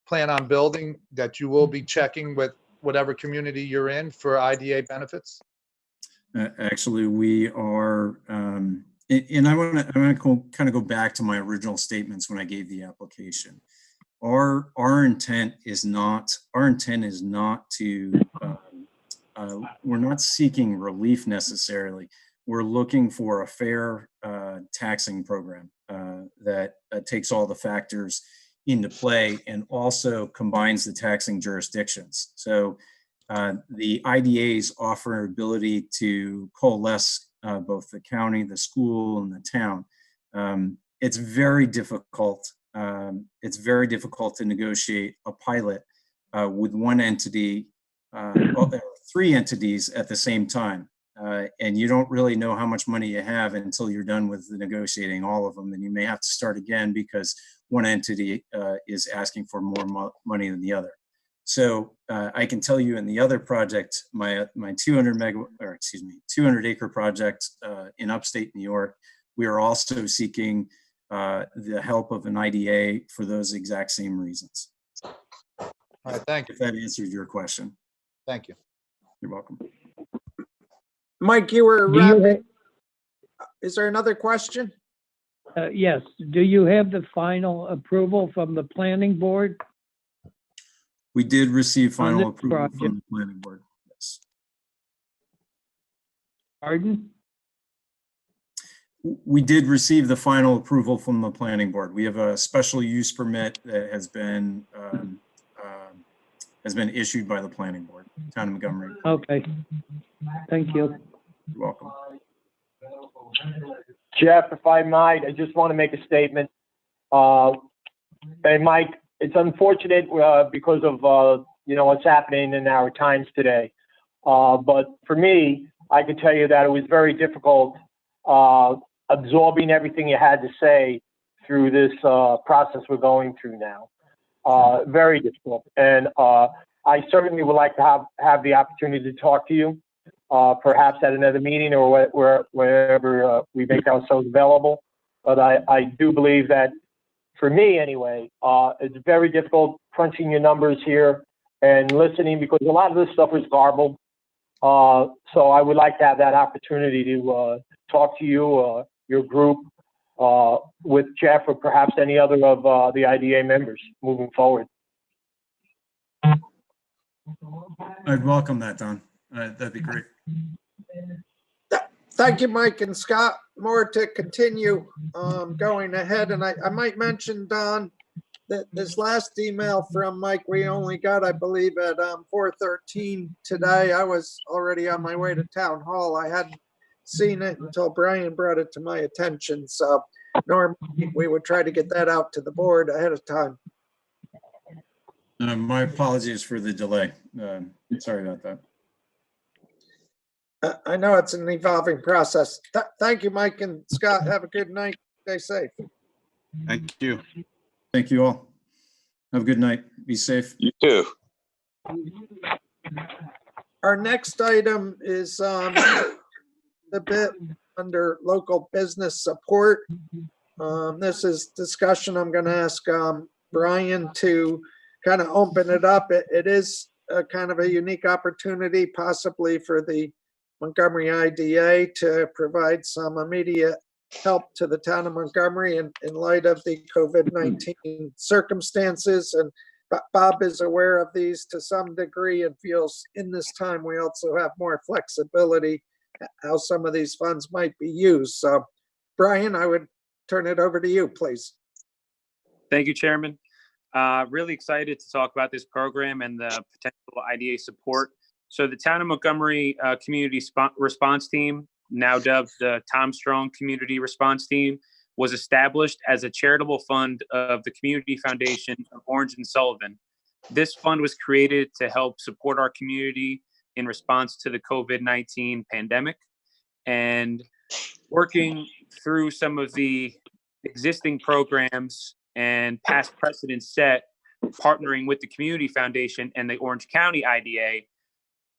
plan on building that you will be checking with whatever community you're in for IDA benefits? Actually, we are, and I want to kind of go back to my original statements when I gave the application. Our intent is not to, we're not seeking relief necessarily. We're looking for a fair taxing program that takes all the factors into play and also combines the taxing jurisdictions. So the IDAs offer ability to coalesce both the county, the school, and the town. It's very difficult. It's very difficult to negotiate a pilot with one entity, three entities at the same time. And you don't really know how much money you have until you're done with the negotiating all of them. And you may have to start again because one entity is asking for more money than the other. So I can tell you in the other project, my 200 acre project in upstate New York, we are also seeking the help of an IDA for those exact same reasons. All right, thank you. If that answers your question. Thank you. You're welcome. Mike, you were Do you wrapping. Is there another question? Yes. Do you have the final approval from the planning board? We did receive final this approval project. from the planning board. Yes. Pardon? We did receive the final approval from the planning board. We have a special use permit that has been issued by the planning board, Town of Montgomery. Okay. Thank you. You're welcome. Jeff, if I might, I just want to make a statement. And Mike, it's unfortunate because of what's happening in our times today. But for me, I can tell you that it was very difficult absorbing everything you had to say through this process we're going through now. Very difficult. And I certainly would like to have the opportunity to talk to you, perhaps at another meeting or wherever we make ourselves available. But I do believe that, for me anyway, it's very difficult crunching your numbers here and listening because a lot of this stuff is garbled. So I would like to have that opportunity to talk to you, your group, with Jeff or perhaps any other of the IDA members moving forward. I'd welcome that, Don. That'd be great. Thank you, Mike and Scott. More to continue going ahead. And I might mention, Don, that this last email from Mike, we only got, I believe, at 4:13 today. I was already on my way to town hall. I hadn't seen it until Brian brought it to my attention. So normally we would try to get that out to the board ahead of time. My apologies for the delay. Sorry about that. I know it's an evolving process. Thank you, Mike and Scott. Have a good night. Stay safe. Thank you. Thank you all. Have a good night. Be safe. You too. Our next item is a bit under local business support. This is discussion. I'm going to ask Brian to kind of open it up. It is a kind of a unique opportunity possibly for the Montgomery IDA to provide some immediate help to the town of Montgomery in light of the COVID-19 circumstances. And Bob is aware of these to some degree and feels in this time we also have more flexibility how some of these funds might be used. So, Brian, I would turn it over to you, please. Thank you, Chairman. Really excited to talk about this program and the potential IDA support. So the Town of Montgomery Community Response Team, now dubbed the Tom Strong Community Response Team, was established as a charitable fund of the Community Foundation of Orange and Sullivan. This fund was created to help support our community in response to the COVID-19 pandemic, and working through some of the existing programs and past precedents set, partnering with the Community Foundation and the Orange County IDA,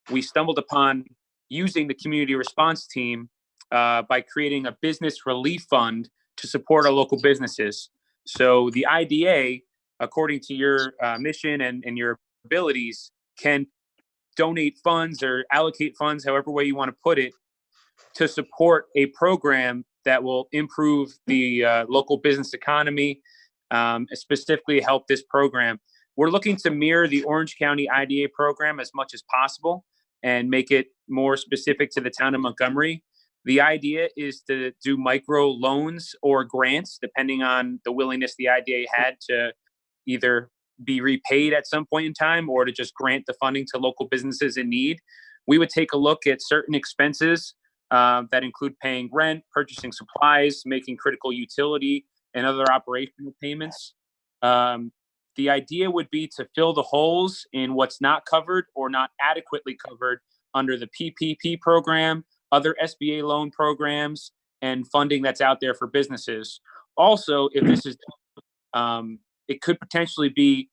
we stumbled upon using the Community Response Team by creating a business relief fund to support our local businesses. So the IDA, according to your mission and your abilities, can donate funds or allocate funds, however way you want to put it, to support a program that will improve the local business economy, specifically help this program. We're looking to mirror the Orange County IDA program as much as possible and make it more specific to the town of Montgomery. The idea is to do micro loans or grants, depending on the willingness the IDA had to either be repaid at some point in time or to just grant the funding to local businesses in need. We would take a look at certain expenses that include paying rent, purchasing supplies, making critical utility and other operational payments. The idea would be to fill the holes in what's not covered or not adequately covered under the PPP program, other SBA loan programs, and funding that's out there for businesses. Also, if this is, it could potentially be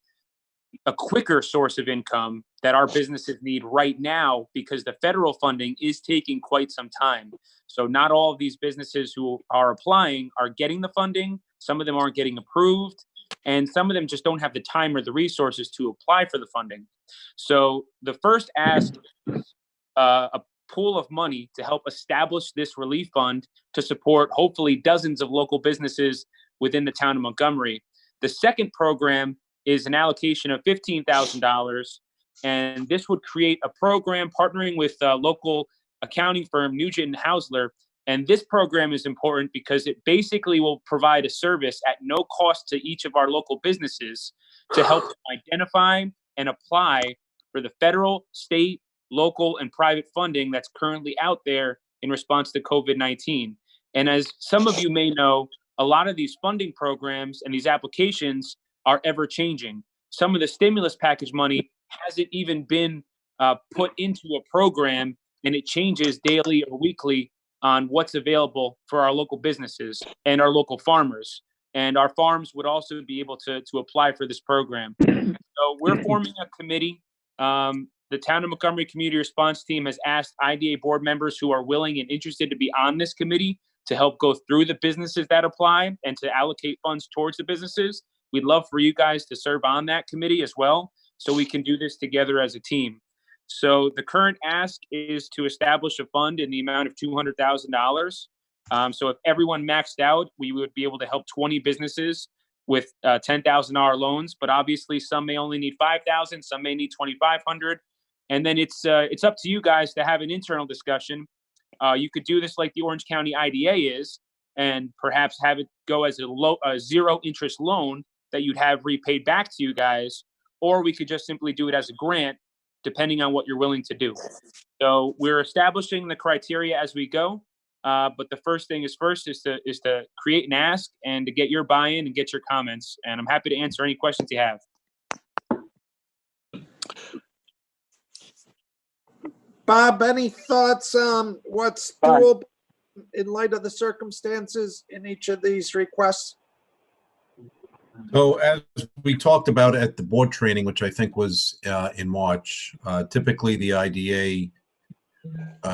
a quicker source of income that our businesses need right now because the federal funding is taking quite some time. So not all of these businesses who are applying are getting the funding. Some of them aren't getting approved, and some of them just don't have the time or the resources to apply for the funding. So the first ask is a pool of money to help establish this relief fund to support hopefully dozens of local businesses within the town of Montgomery. The second program is an allocation of $15,000, and this would create a program partnering with a local accounting firm, Nugent and Hausler. And this program is important because it basically will provide a service at no cost to each of our local businesses to help identify and apply for the federal, state, local, and private funding that's currently out there in response to COVID-19. And as some of you may know, a lot of these funding programs and these applications are ever changing. Some of the stimulus package money hasn't even been put into a program, and it changes daily or weekly on what's available for our local businesses and our local farmers. And our farms would also be able to apply for this program. So we're forming a committee. The Town of Montgomery Community Response Team has asked IDA board members who are willing and interested to be on this committee to help go through the businesses that apply and to allocate funds towards the businesses. We'd love for you guys to serve on that committee as well, so we can do this together as a team. So the current ask is to establish a fund in the amount of $200,000. So if everyone maxed out, we would be able to help 20 businesses with $10,000 loans. But obviously, some may only need $5,000, some may need $2,500, and then it's up to you guys to have an internal discussion. You could do this like the Orange County IDA is, and perhaps have it go as a zero interest loan that you'd have repaid back to you guys, or we could just simply do it as a grant, depending on what you're willing to do. So we're establishing the criteria as we go. But the first thing is to create an ask and to get your buy-in and get your comments. And I'm happy to answer any questions you have. Bob, any thoughts on what's doable in light of the circumstances in each of these requests? So as we talked about at the board training, which I think was in March, typically the IDA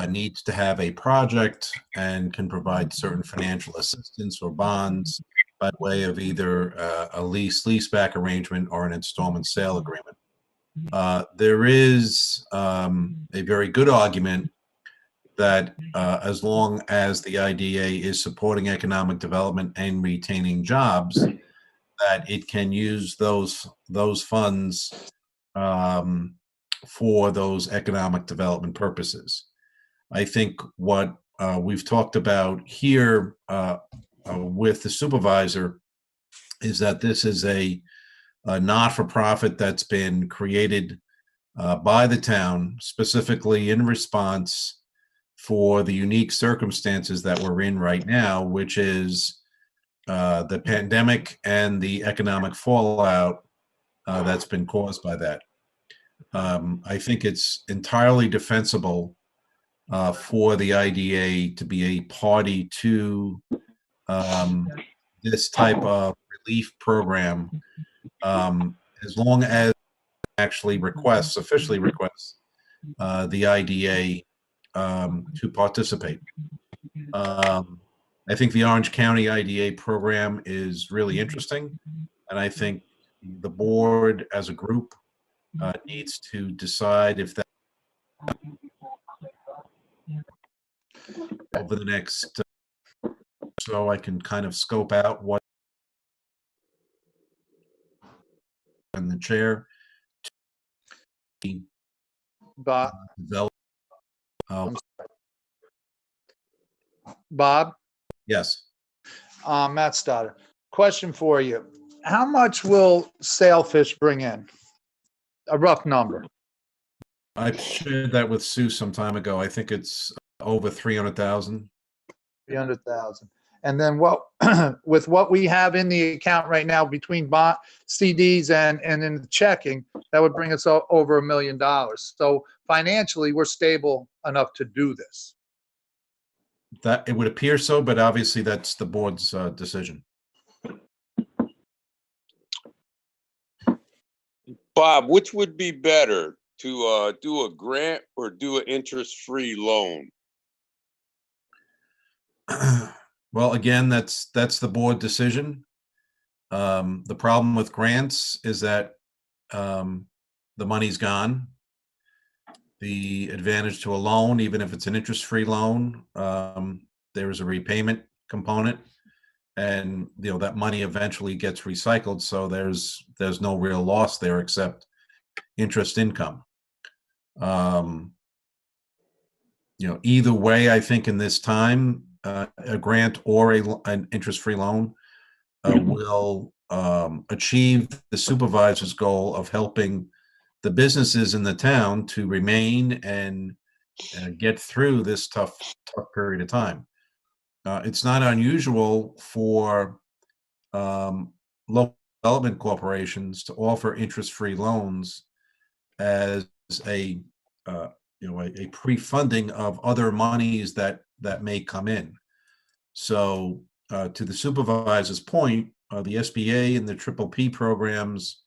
needs to have a project and can provide certain financial assistance or bonds by way of either a leaseback arrangement or an installment sale agreement. There is a very good argument that as long as the IDA is supporting economic development and retaining jobs, that it can use those funds for those economic development purposes. I think what we've talked about here with the supervisor is that this is a not-for-profit that's been created by the town specifically in response for the unique circumstances that we're in right now, which is the pandemic and the economic fallout that's been caused by that. I think it's entirely defensible for the IDA to be a party to this type of relief program, as long as actually requests, officially requests, the IDA to participate. I think the Orange County IDA program is really interesting, and I think the board as a group needs to decide if that over the next so I can kind of scope out what and the chair Bob, develop. Bob, Yes. Matt Stoddard. Question for you. How much will Sailfish bring in? A rough number. I shared that with Sue some time ago. I think it's over 300,000. 300,000. And then what, with what we have in the account right now between bond CDs and in the checking, that would bring us over $1 million. So financially, we're stable enough to do this. That it would appear so, but obviously that's the board's decision. Bob, which would be better, to do a grant or do an interest-free loan? Well, again, that's the board decision. The problem with grants is that the money's gone. The advantage to a loan, even if it's an interest-free loan, there is a repayment component, and that money eventually gets recycled. So there's no real loss there except interest income. Either way, I think in this time, a grant or an interest-free loan will achieve the supervisor's goal of helping the businesses in the town to remain and get through this tough period of time. It's not unusual for local development corporations to offer interest-free loans as a pre-funding of other monies that may come in. So to the supervisor's point, the SBA and the PPP programs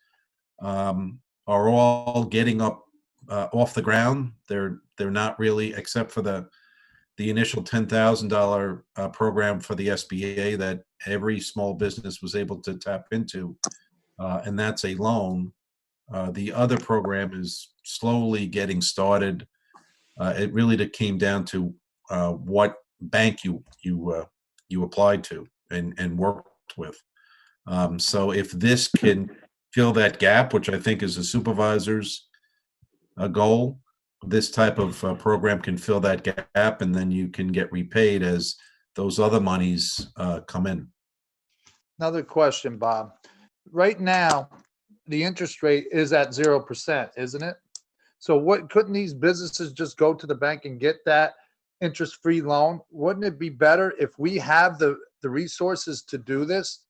are all getting up off the ground. They're not really, except for the initial $10,000 program for the SBA that every small business was able to tap into, and that's a loan. The other program is slowly getting started. It really came down to what bank you applied to and worked with. So if this can fill that gap, which I think is the supervisor's goal, this type of program can fill that gap, and then you can get repaid as those other monies come in. Another question, Bob. Right now, the interest rate is at 0%, isn't it? So couldn't these businesses just go to the bank and get that interest-free loan? Wouldn't it be better if we have the resources to do this,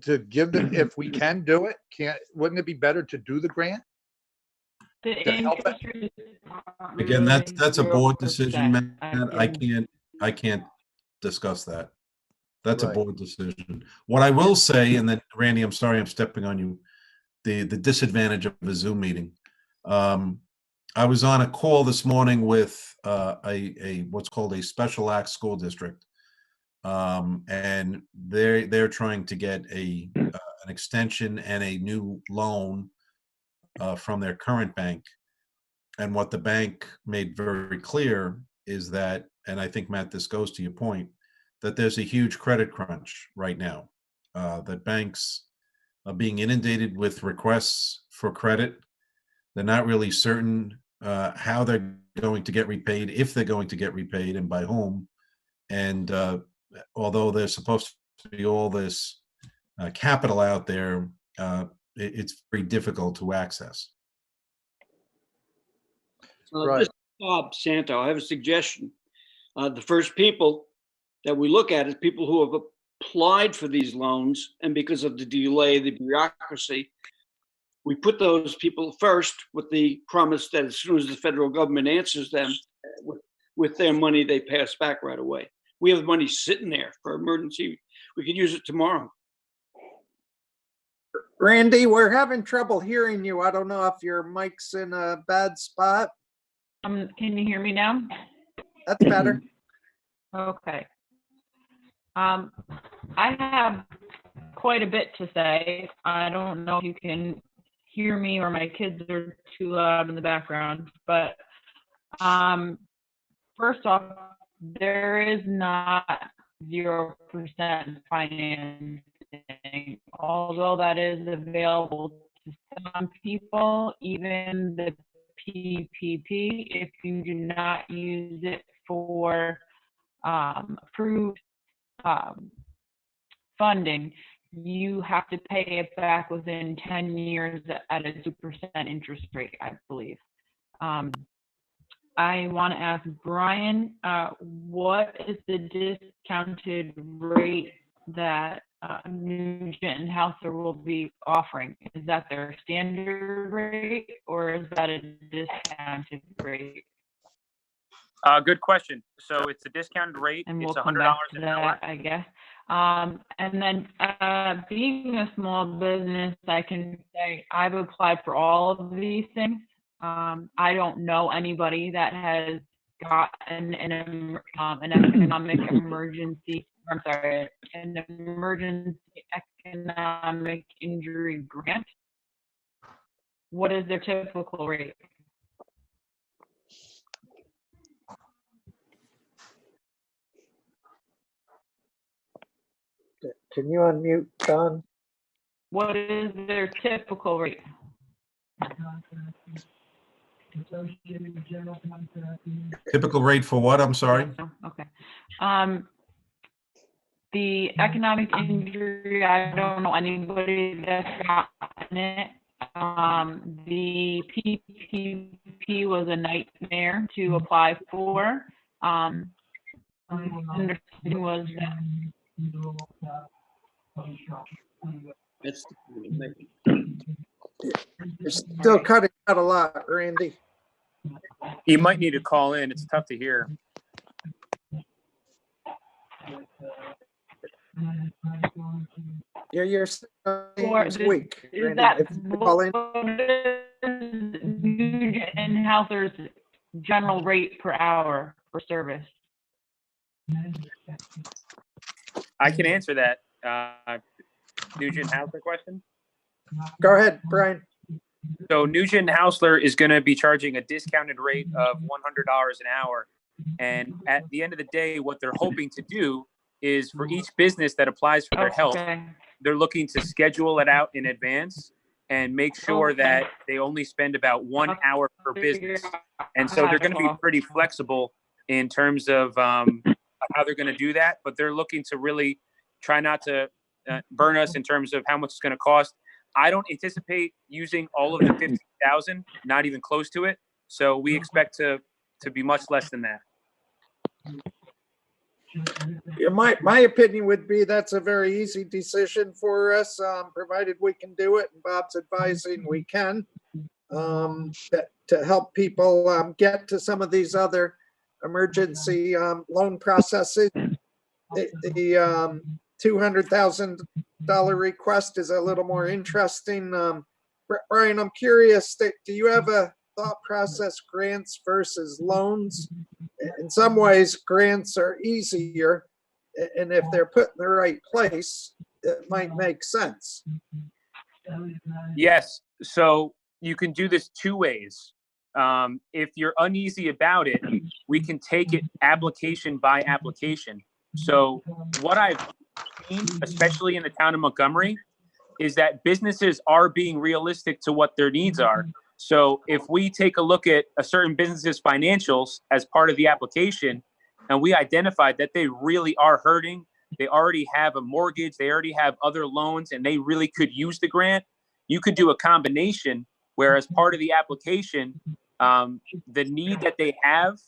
to give them, if we can do it? Wouldn't it be better to do the grant? The To help interest rate is not Again, really that's a board 0%. decision, Matt. can- I can't discuss that. That's a Right. board decision. What I will say, and then Randy, I'm sorry I'm stepping on you, the disadvantage of a Zoom meeting. I was on a call this morning with a what's called a special act school district, and they're trying to get an extension and a new loan from their current bank. And what the bank made very clear is that, and I think, Matt, this goes to your point, that there's a huge credit crunch right now, that banks are being inundated with requests for credit. They're not really certain how they're going to get repaid, if they're going to get repaid, and by whom. And although there's supposed to be all this capital out there, it's very difficult to access. Right. This is Bob Santo. I have a suggestion. The first people that we look at is people who have applied for these loans, and because of the delay, the bureaucracy, we put those people first with the promise that as soon as the federal government answers them with their money, they pass back right away. We have money sitting there for emergency. We could use it tomorrow. Randy, we're having trouble hearing you. I don't know if your mic's in a bad spot. Can you hear me now? That's better. Okay. I have quite a bit to say. I don't know if you can hear me or my kids are too loud in the background, but first off, there is not 0% financing, although that is available to some people, even the PPP, if you do not use it for approved funding, you have to pay it back within 10 years at a 2% interest rate, I believe. I want to ask Brian, what is the discounted rate that Nugent and Hauser will be offering? Is that their standard rate, or is that a discounted rate? Good question. So it's a discounted rate. And we'll It's come $100 back to an hour. that, I guess. And then being a small business, I can say I've applied for all of these things. I don't know anybody that has gotten an economic emergency, I'm sorry, an emergency economic injury grant. What is their typical rate? Can you unmute, Don? What is their typical rate? Typical rate for what? I'm sorry. Okay. The economic injury, I don't know anybody that's gotten it. The PPP was a nightmare to apply for. Understanding was that You're still cutting out a lot, Randy. You might need to call in. It's tough to hear. Your Or is this- weak. is Randy. that If you call in, Nugent and Hauser's general rate per hour for service? I can answer that. Nugent Hausler question. go ahead, Brian. So Nugent Hausler is going to be charging a discounted rate of $100 an hour. And at the end of the day, what they're hoping to do is for each business that applies for their help, Okay. they're looking to schedule it out in advance and make sure that they only spend about 1 hour per business. And so they're going to be pretty flexible in terms of how they're going to do that. But they're looking to really try not to burn us in terms of how much it's going to cost. I don't anticipate using all of the 15,000, not even close to it. So we expect to be much less than that. Yeah, my opinion would be that's a very easy decision for us, provided we can do it. And Bob's advising we can, to help people get to some of these other emergency loan processes. The $200,000 request is a little more interesting. Brian, I'm curious, do you have a thought process, grants versus loans? In some ways, grants are easier, and if they're put in the right place, it might make sense. Yes. So you can do this two ways. If you're uneasy about it, we can take it application by application. So what I've seen, especially in the town of Montgomery, is that businesses are being realistic to what their needs are. So if we take a look at a certain business's financials as part of the application, and we identified that they really are hurting, they already have a mortgage, they already have other loans, and they really could use the grant, you could do a combination where as part of the application, the need that they have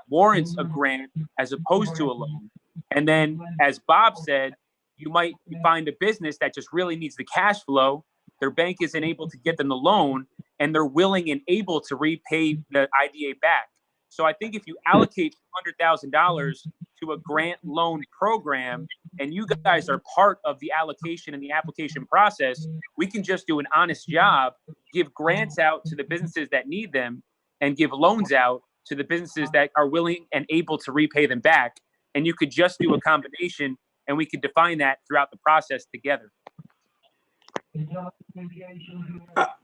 warrants a grant as opposed to a loan. And then, as Bob said, you might find a business that just really needs the cash flow. Their bank isn't able to get them the loan, and they're willing and able to repay the IDA back. So I think if you allocate $100,000 to a grant loan program, and you guys are part of the allocation and the application process, we can just do an honest job, give grants out to the businesses that need them, and give loans out to the businesses that are willing and able to repay them back. And you could just do a combination, and we could define that throughout the process together.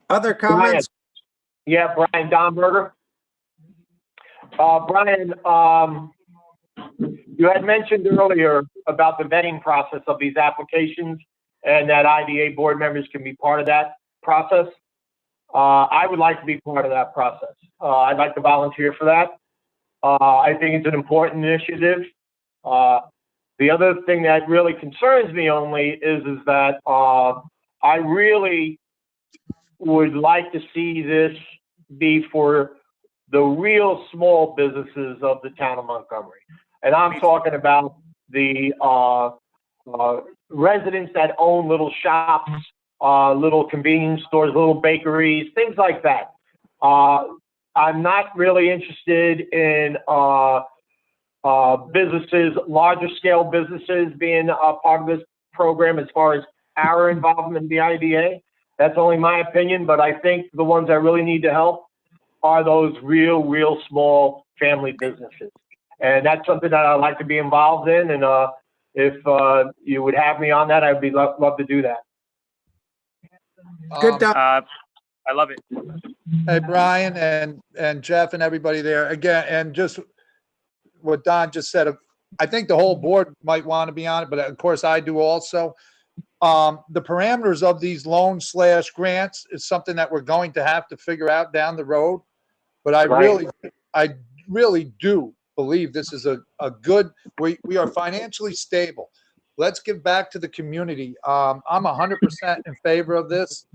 Other comments? Yeah, Brian Domberger. Brian, you had mentioned earlier about the vetting process of these applications and that IDA board members can be part of that process. I would like to be part of that process. I'd like to volunteer for that. I think it's an important initiative. The other thing that really concerns me only is that I really would like to see this be for the real small businesses of the town of Montgomery. And I'm talking about the residents that own little shops, little convenience stores, little bakeries, things like that. I'm not really interested in businesses, larger scale businesses being a part of this program as far as our involvement in the IDA. That's only my opinion, but I think the ones that really need to help are those real small family businesses. And that's something that I'd like to be involved in. And if you would have me on that, I'd be love to do that. Good. I love it. Hey, Brian and Jeff and everybody there again, and just what Don just said, I think the whole board might want to be on it, but of course I do also. The parameters of these loans / grants is something that we're going to have to figure out down the road. But I really do believe this is a good, we are financially stable. Let's give back to the community. I'm 100% in favor of this,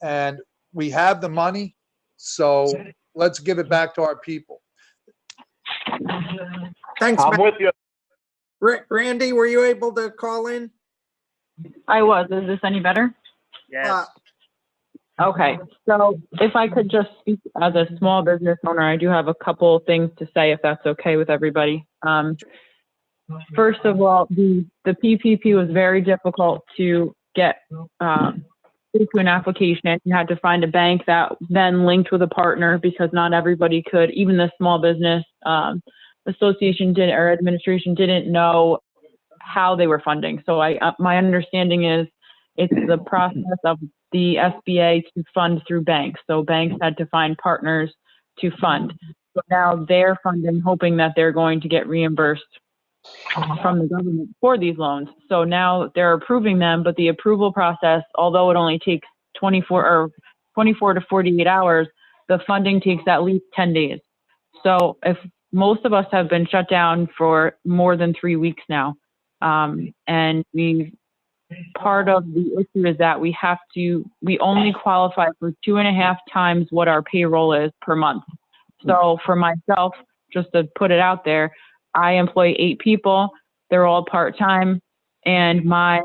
and we have the money, so let's give it back to our people. Thanks, I'm Matt. with you. Randy, were you able to call in? I was. Is this any better? Yes. Okay, so if I could just speak as a small business owner, I do have a couple things to say, if that's okay with everybody. First of all, the PPP was very difficult to get into an application. You had to find a bank that then linked with a partner, because not everybody could. Even the small business association or administration didn't know how they were funding. So my understanding is it's the process of the SBA to fund through banks. So banks had to find partners to fund. So now they're funding, hoping that they're going to get reimbursed from the government for these loans. So now they're approving them, but the approval process, although it only takes 24 to 48 hours, the funding takes at least 10 days. So if most of us have been shut down for more than 3 weeks now, and part of the issue is that we only qualify for 2.5 times what our payroll is per month. So for myself, just to put it out there, I employ 8 people. They're all part-time, and my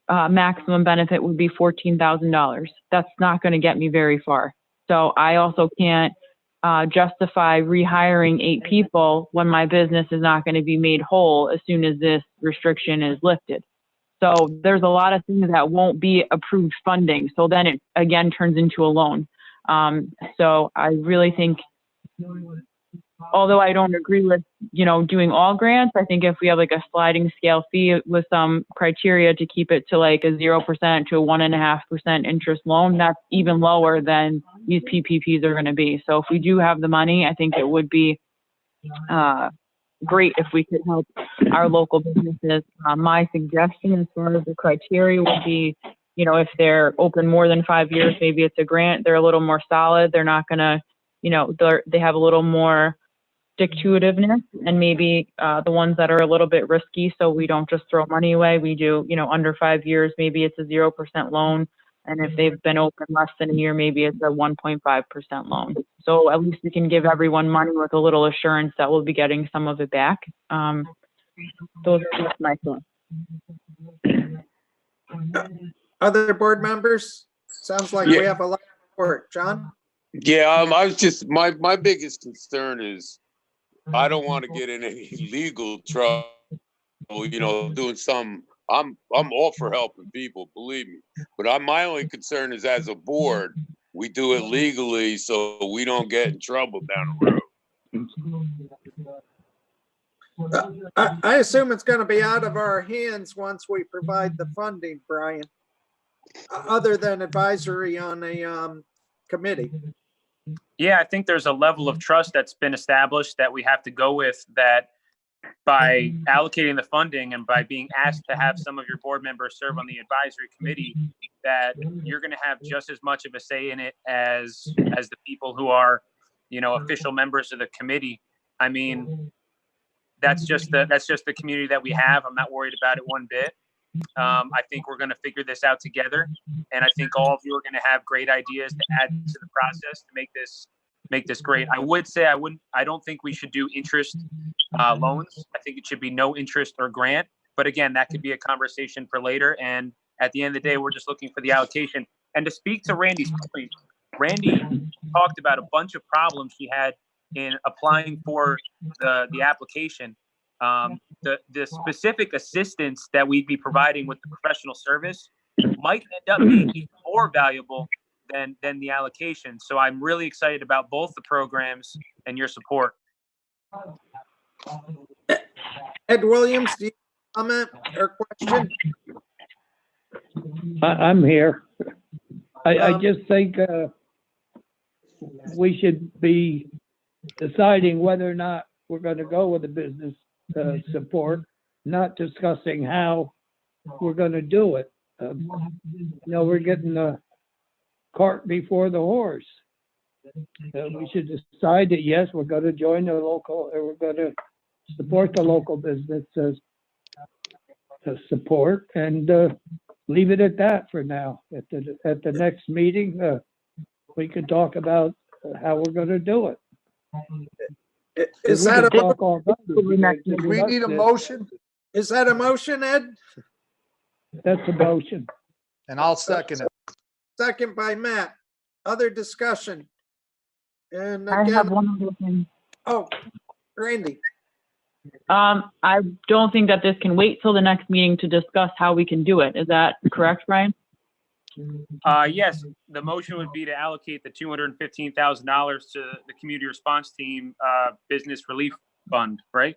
maximum benefit would be $14,000. That's not going to get me very far. So I also can't justify rehiring 8 people when my business is not going to be made whole as soon as this restriction is lifted. So there's a lot of things that won't be approved funding. So then it again turns into a loan. So I really think, although I don't agree with, doing all grants, I think if we have like a sliding scale fee with some criteria to keep it to like a 0% to a 1.5% interest loan, that's even lower than these PPPs are going to be. So if we do have the money, I think it would be great if we could help our local businesses. My suggestion as far as the criteria would be, if they're open more than 5 years, maybe it's a grant, they're a little more solid. They're not gonna, they have a little more stick-to-itiveness, and maybe the ones that are a little bit risky, so we don't just throw money away. We do, under 5 years, maybe it's a 0% loan. And if they've been open less than a year, maybe it's a 1.5% loan. So at least we can give everyone money with a little assurance that we'll be getting some of it back. Those are just my thoughts. Other board members? Sounds like we have a lot of support. John? Yeah, I was just, my biggest concern is I don't want to get in any legal trouble, doing some, I'm all for helping people, believe me. But my only concern is as a board, we do it legally so we don't get in trouble down the road. I assume it's going to be out of our hands once we provide the funding, Brian, other than advisory on a committee. Yeah, I think there's a level of trust that's been established that we have to go with, that by allocating the funding and by being asked to have some of your board members serve on the advisory committee, that you're going to have just as much of a say in it as the people who are, official members of the committee. I mean, that's just the community that we have. I'm not worried about it one bit. I think we're going to figure this out together, and I think all of you are going to have great ideas to add to the process to make this great. I would say I don't think we should do interest loans. I think it should be no interest or grant. But again, that could be a conversation for later. And at the end of the day, we're just looking for the allocation. And to speak to Randy's point, Randy talked about a bunch of problems he had in applying for the application. The specific assistance that we'd be providing with the professional service might end up being even more valuable than the allocation. So I'm really excited about both the programs and your support. Ed Williams, do you have a comment or question? I'm here. I just think we should be deciding whether or not we're going to go with the business support, not discussing how we're going to do it. We're getting the cart before the horse. We should decide that, yes, we're going to join the local, or we're going to support the local businesses support, and leave it at that for now. At the next meeting, we can talk about how we're going to do it. Is that a We need a motion, Is that a motion, Ed? That's a motion. and I'll second it. Second by Matt. Other discussion? And I have again, one other thing. oh, Randy. I don't think that this can wait till the next meeting to discuss how we can do it. Is that correct, Brian? Yes, the motion would be to allocate the $215,000 to the community response team business relief fund, right?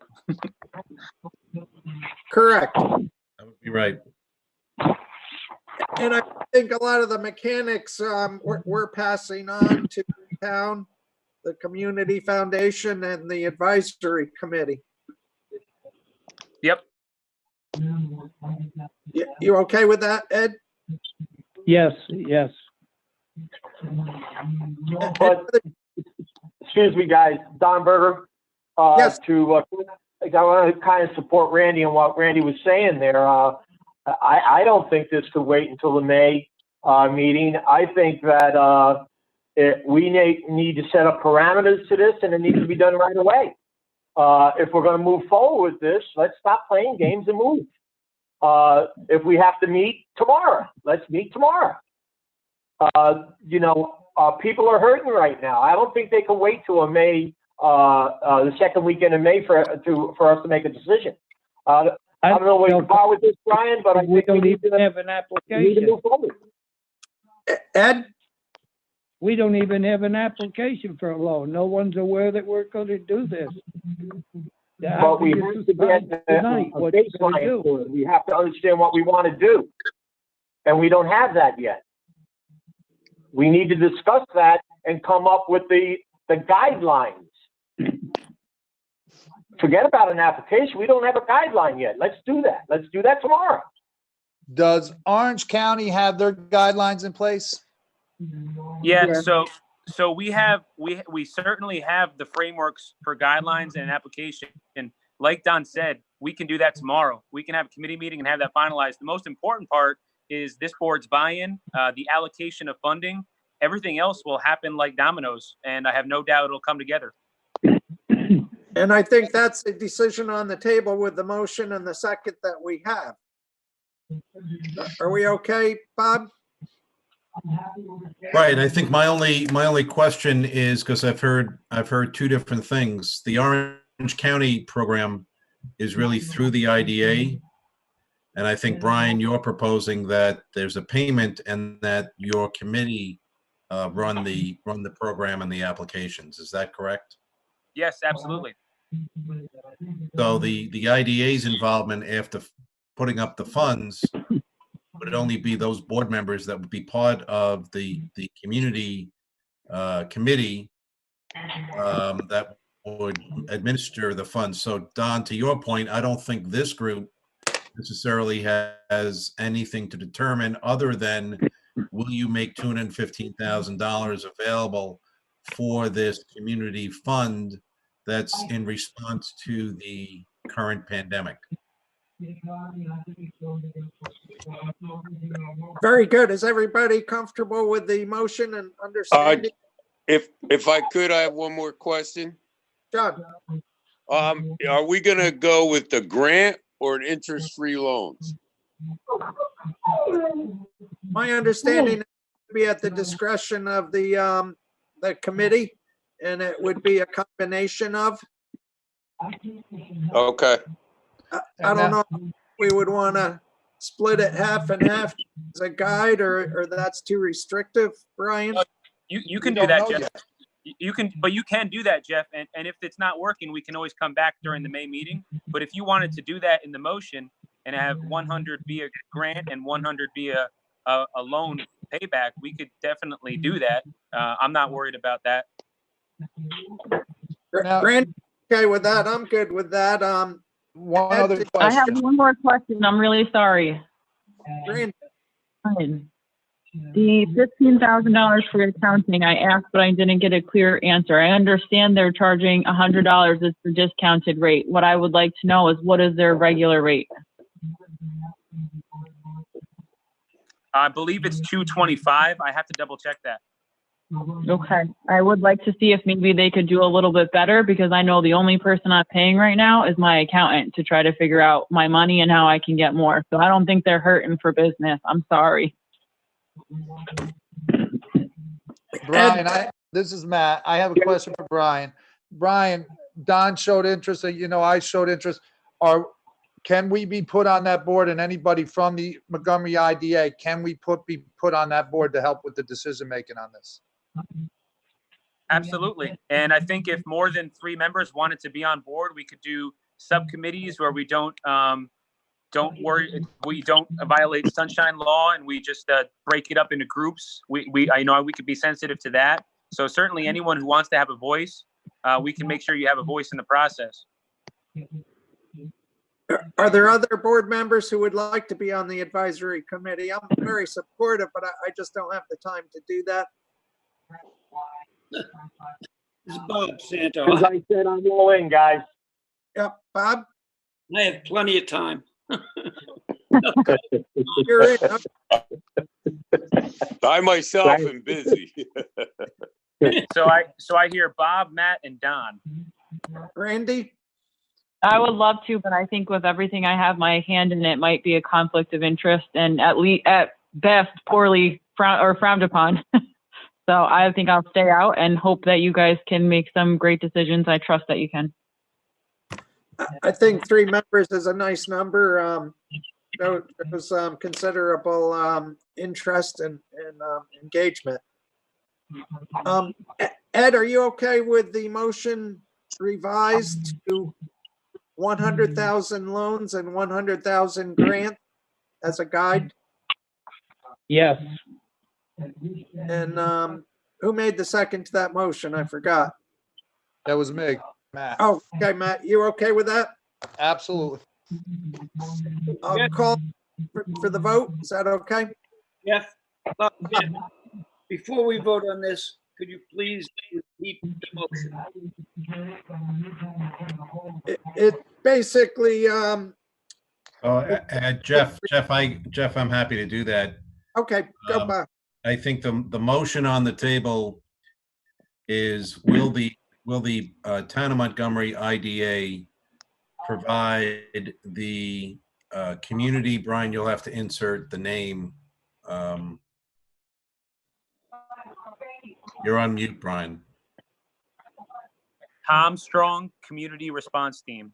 Correct. That would be right. And I think a lot of the mechanics we're passing on to town, the community foundation and the advisory committee. Yep. You okay with that, Ed? Yes, yes. But, excuse me, guys, Don Berger. Yes. I want to kind of support Randy and what Randy was saying there. I don't think this could wait until the May meeting. I think that we need to set up parameters to this, and it needs to be done right away. If we're going to move forward with this, let's stop playing games and move. If we have to meet tomorrow, let's meet tomorrow. People are hurting right now. I don't think they can wait till a May, the second weekend in May for us to make a decision. I don't know where you are with this, Brian, but I we think don't even have an application. Ed? We don't even have an application for a loan. No one's aware that we're going to do this. But we have to get a baseline for it. We have to understand what we want to do. And we don't have that yet. We need to discuss that and come up with the guidelines. Forget about an application. We don't have a guideline yet. Let's do that. Let's do that tomorrow. Does Orange County have their guidelines in place? Yeah, Yeah. so we certainly have the frameworks for guidelines and application. And like Don said, we can do that tomorrow. We can have a committee meeting and have that finalized. The most important part is this board's buy-in, the allocation of funding. Everything else will happen like dominoes, and I have no doubt it'll come together. And I think that's a decision on the table with the motion and the second that we have. Are we okay, Bob? Right. I think my only question is, because I've heard two different things. The Orange County program is really through the IDA. And I think, Brian, you're proposing that there's a payment and that your committee run the program and the applications. Is that correct? Yes, absolutely. So the IDA's involvement after putting up the funds would only be those board members that would be part of the community committee that would administer the funds. So Don, to your point, I don't think this group necessarily has anything to determine other than will you make $215,000 available for this community fund that's in response to the current pandemic. Very good. Is everybody comfortable with the motion and understanding? If I could, I have one more question. John, Are we gonna go with the grant or an interest-free loans? my understanding is to be at the discretion of the committee, and it would be a combination of, Okay. I don't know, if we would want to split it half and half as a guide, or that's too restrictive, Brian? You can We do don't that, know Jeff. yet. You can do that, Jeff. And if it's not working, we can always come back during the May meeting. But if you wanted to do that in the motion and have 100 be a grant and 100 be a loan payback, we could definitely do that. I'm not worried about that. Now- Grant, okay with that? I'm good with that. One Ed, other I have question. one more question. I'm really sorry. Grant, The $15,000 for accounting, I asked, but I didn't get a clear answer. I understand they're charging $100 as the discounted rate. What I would like to know is what is their regular rate? I believe it's 225. I have to double check that. Okay. I would like to see if maybe they could do a little bit better, because I know the only person I'm paying right now is my accountant to try to figure out my money and how I can get more. So I don't think they're hurting for business. I'm sorry. Brian, this is Matt. I have a question for Brian. Brian, Don showed interest, I showed interest. Can we be put on that board, and anybody from the Montgomery IDA, can we be put on that board to help with the decision-making on this? Absolutely. And I think if more than 3 members wanted to be on board, we could do subcommittees where we don't violate sunshine law, and we just break it up into groups. I know we could be sensitive to that. So certainly anyone who wants to have a voice, we can make sure you have a voice in the process. are there other board members who would like to be on the advisory committee? I'm very supportive, but I just don't have the time to do that. This is Bob Santo. As I said, I'm all in, guys. Yep, Bob, I have plenty of time. you're in. I myself am busy. So I hear Bob, Matt, and Don. Randy? I would love to, but I think with everything I have my hand in, it might be a conflict of interest, and at best poorly frowned upon. So I think I'll stay out and hope that you guys can make some great decisions. I trust that you can. I think 3 members is a nice number. There's considerable interest and engagement. Ed, are you okay with the motion revised to 100,000 loans and 100,000 grant as a guide? Yes. And who made the second to that motion? I forgot. That was me, Matt. Oh, okay, Matt, you okay with that? Absolutely. I'll call for the vote? Is that okay? Jeff, Jeff, before we vote on this, could you please repeat the motion? It basically, Jeff, I'm happy to do that. okay, go Um, Bob. I think the motion on the table is, will the town of Montgomery IDA provide the community, Brian, you'll have to insert the name. You're on mute, Brian. Tom Strong Community Response Team.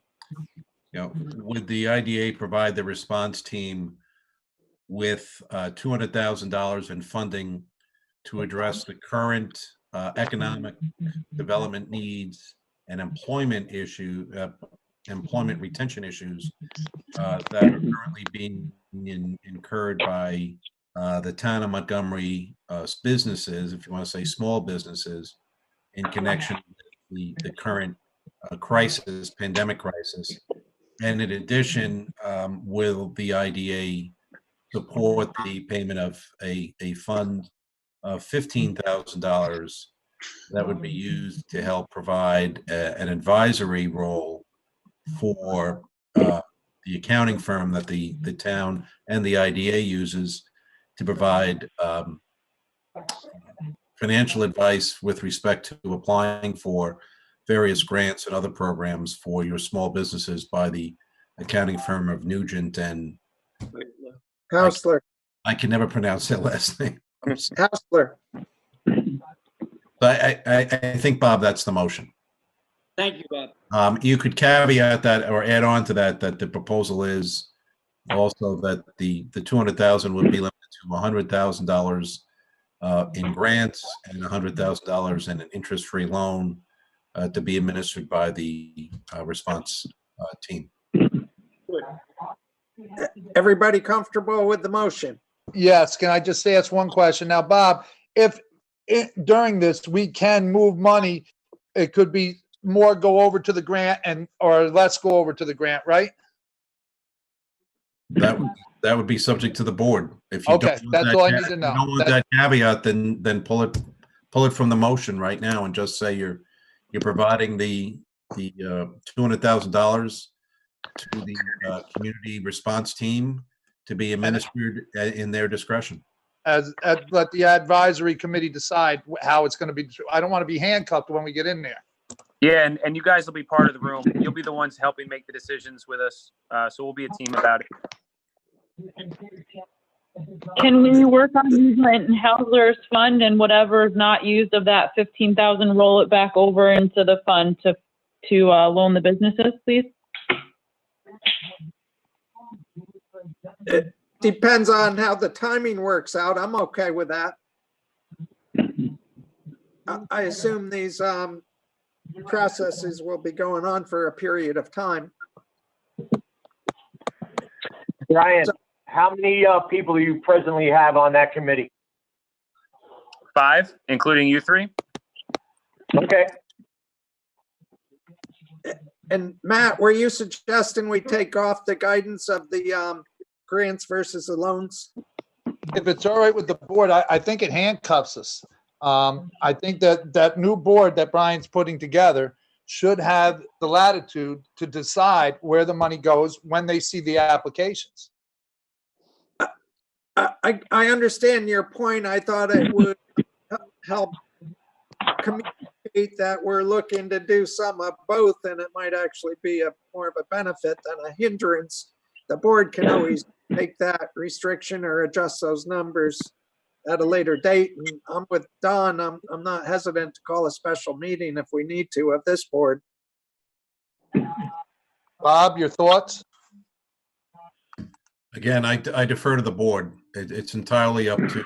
You know, would the IDA provide the response team with $200,000 in funding to address the current economic development needs and employment retention issues that are currently being incurred by the town of Montgomery businesses, if you want to say small businesses, in connection with the current pandemic crisis. And in addition, will the IDA support the payment of a fund of $15,000 that would be used to help provide an advisory role for the accounting firm that the town and the IDA uses to provide financial advice with respect to applying for various grants and other programs for your small businesses by the accounting firm of Nugent and Hausler. I can never pronounce that last name. Hausler. But I think, Bob, that's the motion. Thank you, Bob. You could caveat that or add on to that the proposal is also that the 200,000 would be limited to $100,000 in grants and $100,000 in an interest-free loan to be administered by the response team. Good. Everybody comfortable with the motion? Yes, can I just ask one question? Now, Bob, if during this, we can move money, it could be more go over to the grant or less go over to the grant, right? That would be subject to the board. If you Okay, that's all I need to know. If you don't want that caveat, then pull it from the motion right now and just say you're providing the $200,000 to the community response team to be administered in their discretion. Let the advisory committee decide how it's going to be. I don't want to be handcuffed when we get in there. Yeah, and you guys will be part of the room. You'll be the ones helping make the decisions with us. So we'll be a team about it. Can we work on Nugent and Hausler's fund, and whatever is not used of that 15,000, roll it back over into the fund to loan the businesses, please? It depends on how the timing works out. I'm okay with that. I assume these processes will be going on for a period of time. Brian, how many people do you presently have on that committee? 5, including you 3. Okay. And Matt, were you suggesting we take off the guidance of the grants versus the loans? If it's all right with the board, I think it handcuffs us. I think that new board that Brian's putting together should have the latitude to decide where the money goes when they see the applications. I understand your point. I thought it would help communicate that we're looking to do some of both, and it might actually be more of a benefit than a hindrance. The board can always take that restriction or adjust those numbers at a later date. And I'm with Don. I'm not hesitant to call a special meeting if we need to of this board. Bob, your thoughts? Again, I defer to the board. It's entirely up to.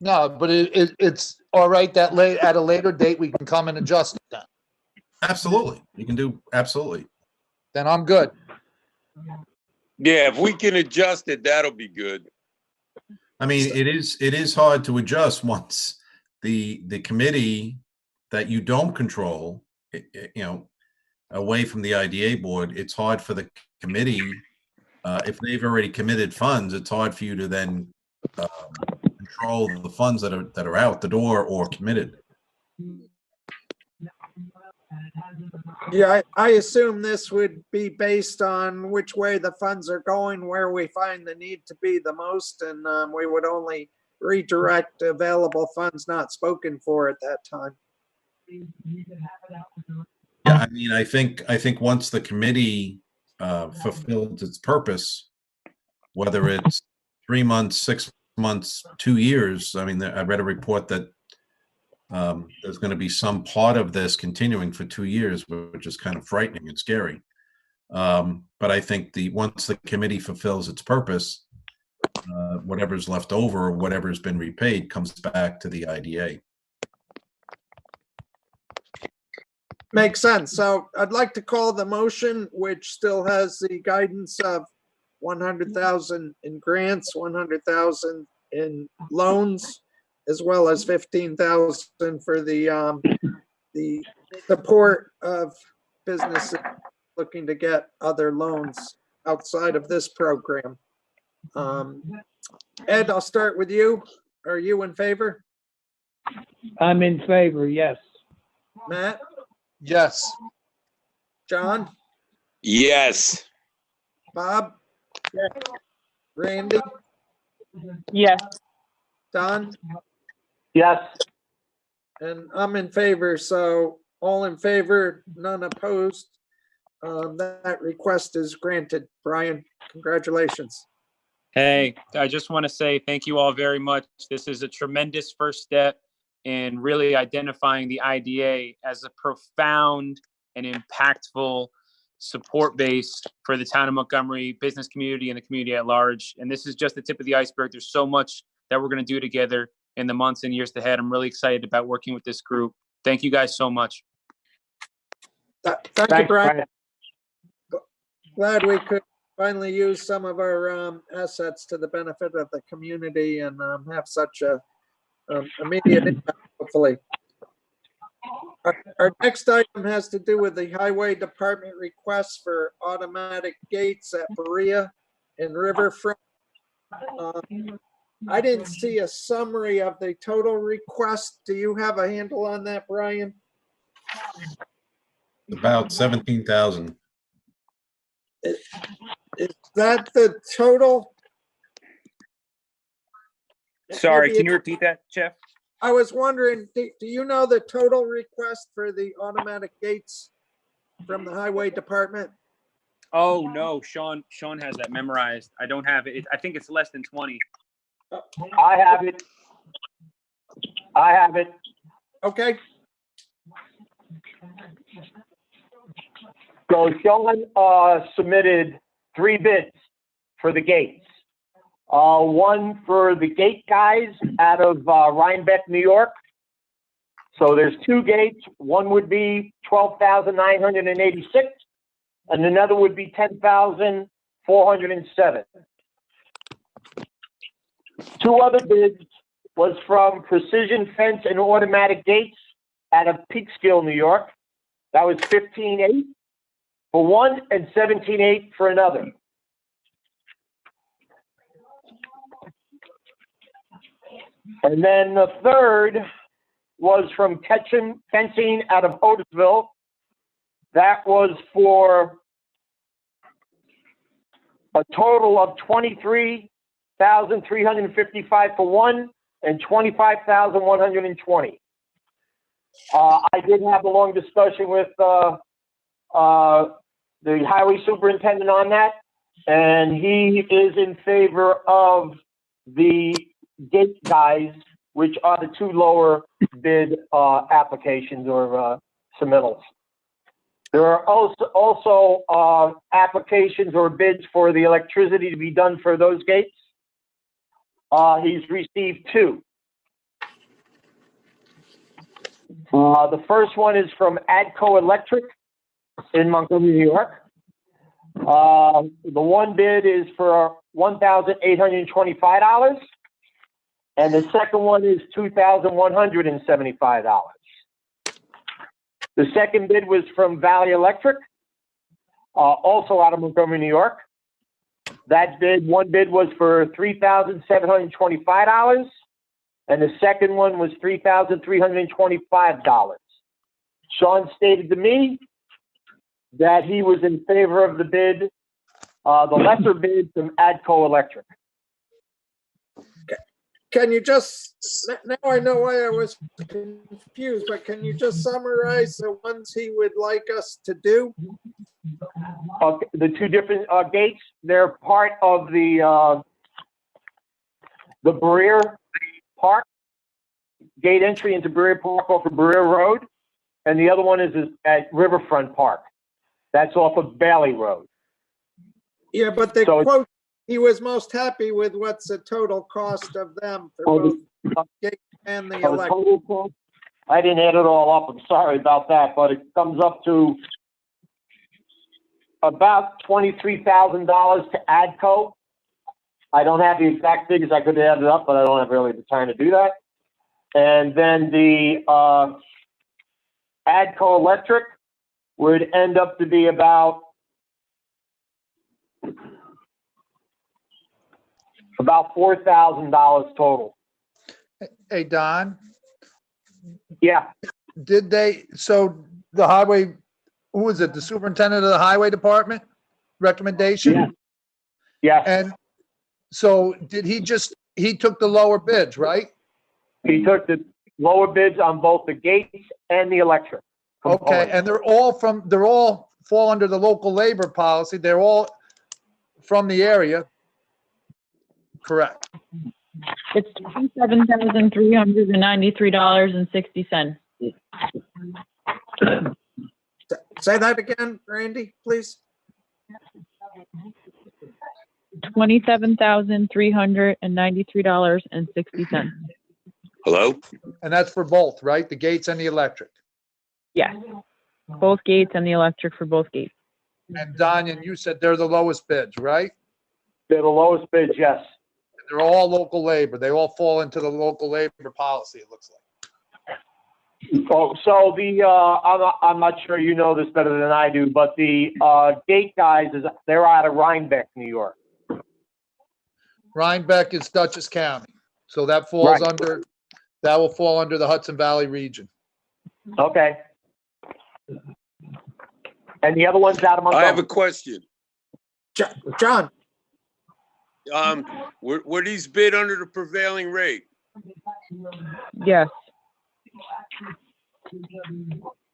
No, but it's all right that at a later date we can come and adjust it then. Absolutely, you can do absolutely. Then I'm good. Yeah, if we can adjust it, that'll be good. I mean, it is hard to adjust once the committee that you don't control, away from the IDA board. It's hard for the committee if they've already committed funds, it's hard for you to then control the funds that are out the door or committed. Yeah, I assume this would be based on which way the funds are going, where we find the need to be the most, and we would only redirect available funds not spoken for at that time. Yeah, I mean, I think once the committee fulfills its purpose, whether it's 3 months, 6 months, 2 years, I mean, I read a report that there's going to be some part of this continuing for 2 years, which is kind of frightening and scary. But I think once the committee fulfills its purpose, whatever's left over, whatever's been repaid, comes back to the IDA. Makes sense. So I'd like to call the motion, which still has the guidance of 100,000 in grants, 100,000 in loans, as well as 15,000 for the support of businesses looking to get other loans outside of this program. Ed, I'll start with you. Are you in favor? I'm in favor, yes. Matt? Yes. John? Yes. Bob? Randy? Yes. Don? Yes. And I'm in favor, so all in favor, none opposed. That request is granted. Brian, congratulations. Hey, I just want to say thank you all very much. This is a tremendous first step in really identifying the IDA as a profound and impactful support base for the town of Montgomery, business community, and the community at large. And this is just the tip of the iceberg. There's so much that we're going to do together in the months and years ahead. I'm really excited about working with this group. Thank you guys so much. Thank you, Brian. Glad we could finally use some of our assets to the benefit of the community and have such a immediate impact, hopefully. Our next item has to do with the Highway Department request for automatic gates at Berea and Riverfront. I didn't see a summary of the total request. Do you have a handle on that, Brian? About 17,000. Is that the total? Sorry, Maybe can you repeat that, Jeff? I was wondering, do you know the total request for the automatic gates from the Highway Department? Oh, no, Sean has that memorized. I don't have it. I think it's less than 20. I have it. I have it. Okay. So Sean submitted 3 bids for the gates. One for the gate guys out of Rhinebeck, New York. So there's 2 gates. One would be $12,986, and another would be $10,407. 2 other bids was from Precision Fence and Automatic Gates out of Peekskill, New York. That was $15,800 for one and $17,800 for another. And then the third was from Ketchum Fencing out of Otisville. That was for a total of $23,355 for one and $25,120. I did have a long discussion with the highway superintendent on that, and he is in favor of the gate guys, which are the 2 lower bid applications or submittals. There are also applications or bids for the electricity to be done for those gates. He's received 2. The first one is from Adco Electric in Montgomery, New York. The one bid is for $1,825, and the second one is $2,175. The second bid was from Valley Electric, also out of Montgomery, New York. That bid, one bid was for $3,725, and the second one was $3,325. Sean stated to me that he was in favor of the bid, the lesser bid from ADCO Electric. Can you just, now I know why I was confused, but can you just summarize the ones he would like us to do? The two different gates, they're part of the Berea Park, gate entry into Berea Park off of Berea Road, and the other one is at Riverfront Park. That's off of Bailey Road. Yeah, but the So- quote, he was most happy with what's the total cost of them for both gate and the The electric. total cost, I didn't add it all up, I'm sorry about that, but it comes up to about $23,000 to ADCO. I don't have the exact figures, I could add it up, but I don't have really the time to do that. And then the ADCO Electric would end up to be about $4,000 total. Hey, Don, Yeah, did they, so the highway, who was it? The superintendent of the highway department recommendation? Yeah. yeah. And so did he just, he took the lower bids, right? He took the lower bids on both the gates and the electric. Okay, components. and they're all fall under the local labor policy. They're all from the area. Correct. It's $27,393.60. Say that again, Randy, please. $27,393.60. Hello? And that's for both, right? The gates and the electric. Yes, both gates and the electric for both gates. And Danya, you said they're the lowest bids, right? They're the lowest bids, yes. They're all local labor. They all fall into the local labor policy, it looks like. Oh, so the, I'm not sure you know this better than I do, but the gate guys, they're out of Rhinebeck, New York. Rhinebeck is Dutchess County. So that falls Right. under, that will fall under the Hudson Valley region. Okay. And the other one's out of I have a Montgomery. question. John, Were these bid under the prevailing rate? Yes.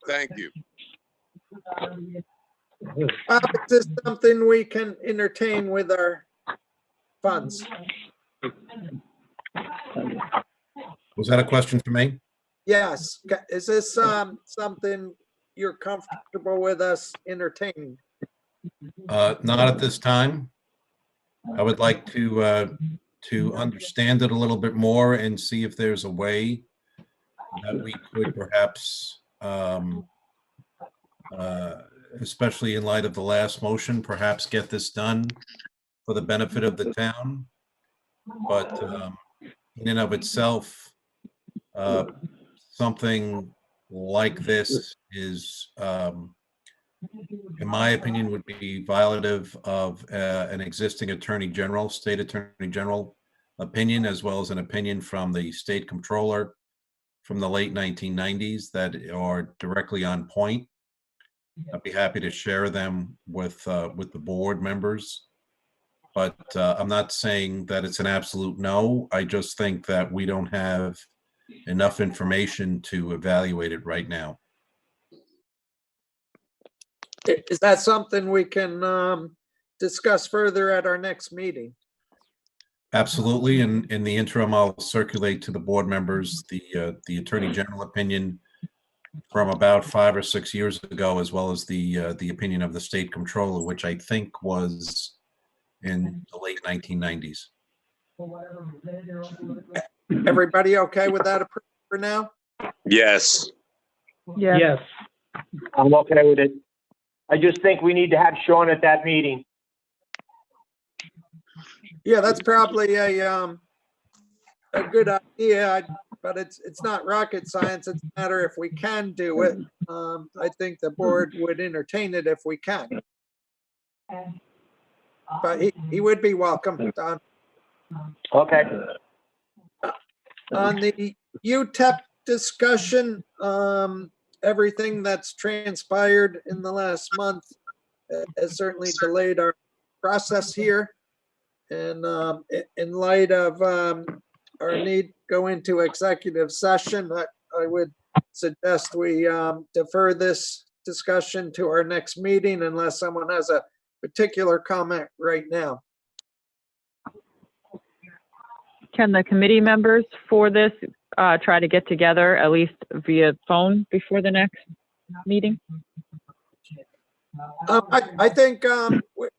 Thank you. is this something we can entertain with our funds? Was that a question for me? Yes. Is this something you're comfortable with us entertaining? Not at this time. I would like to understand it a little bit more and see if there's a way that we could perhaps, especially in light of the last motion, perhaps get this done for the benefit of the town. But in and of itself, something like this is, in my opinion, would be violative of an existing state attorney general opinion, as well as an opinion from the state comptroller from the late 1990s that are directly on point. I'd be happy to share them with the board members. But I'm not saying that it's an absolute no. I just think that we don't have enough information to evaluate it right now. Is that something we can discuss further at our next meeting? Absolutely. And in the interim, I'll circulate to the board members the Attorney General opinion from about 5 or 6 years ago, as well as the opinion of the State Comptroller, which I think was in the late 1990s. Everybody okay with that for now? Yes. Yeah. Yes. I'm okay with it. I just think we need to have Sean at that meeting. Yeah, that's probably a good idea, but it's not rocket science. It's a matter if we can do it. I think the board would entertain it if we can. but he would be welcome, Don. Okay. On the UTEP discussion, everything that's transpired in the last month has certainly delayed our process here. And in light of our need to go into executive session, I would suggest we defer this discussion to our next meeting unless someone has a particular comment right now. Can the committee members for this try to get together at least via phone before the next meeting? I think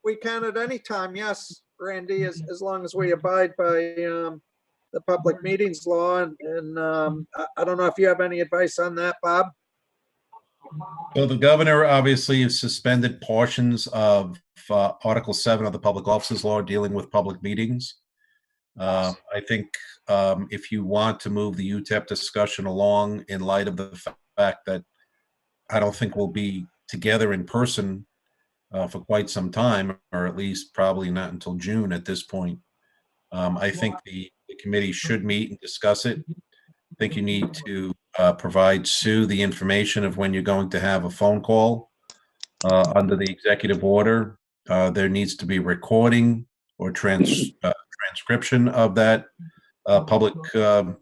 we can at any time, yes, Randy, as long as we abide by the public meetings law. And I don't know if you have any advice on that, Bob? Well, the governor obviously has suspended portions of Article 7 of the Public Offices Law dealing with public meetings. I think if you want to move the UTEP discussion along in light of the fact that I don't think we'll be together in person for quite some time, or at least probably not until June at this point, I think the committee should meet and discuss it. I think you need to provide Sue the information of when you're going to have a phone call under the executive order. There needs to be recording or transcription of that public, the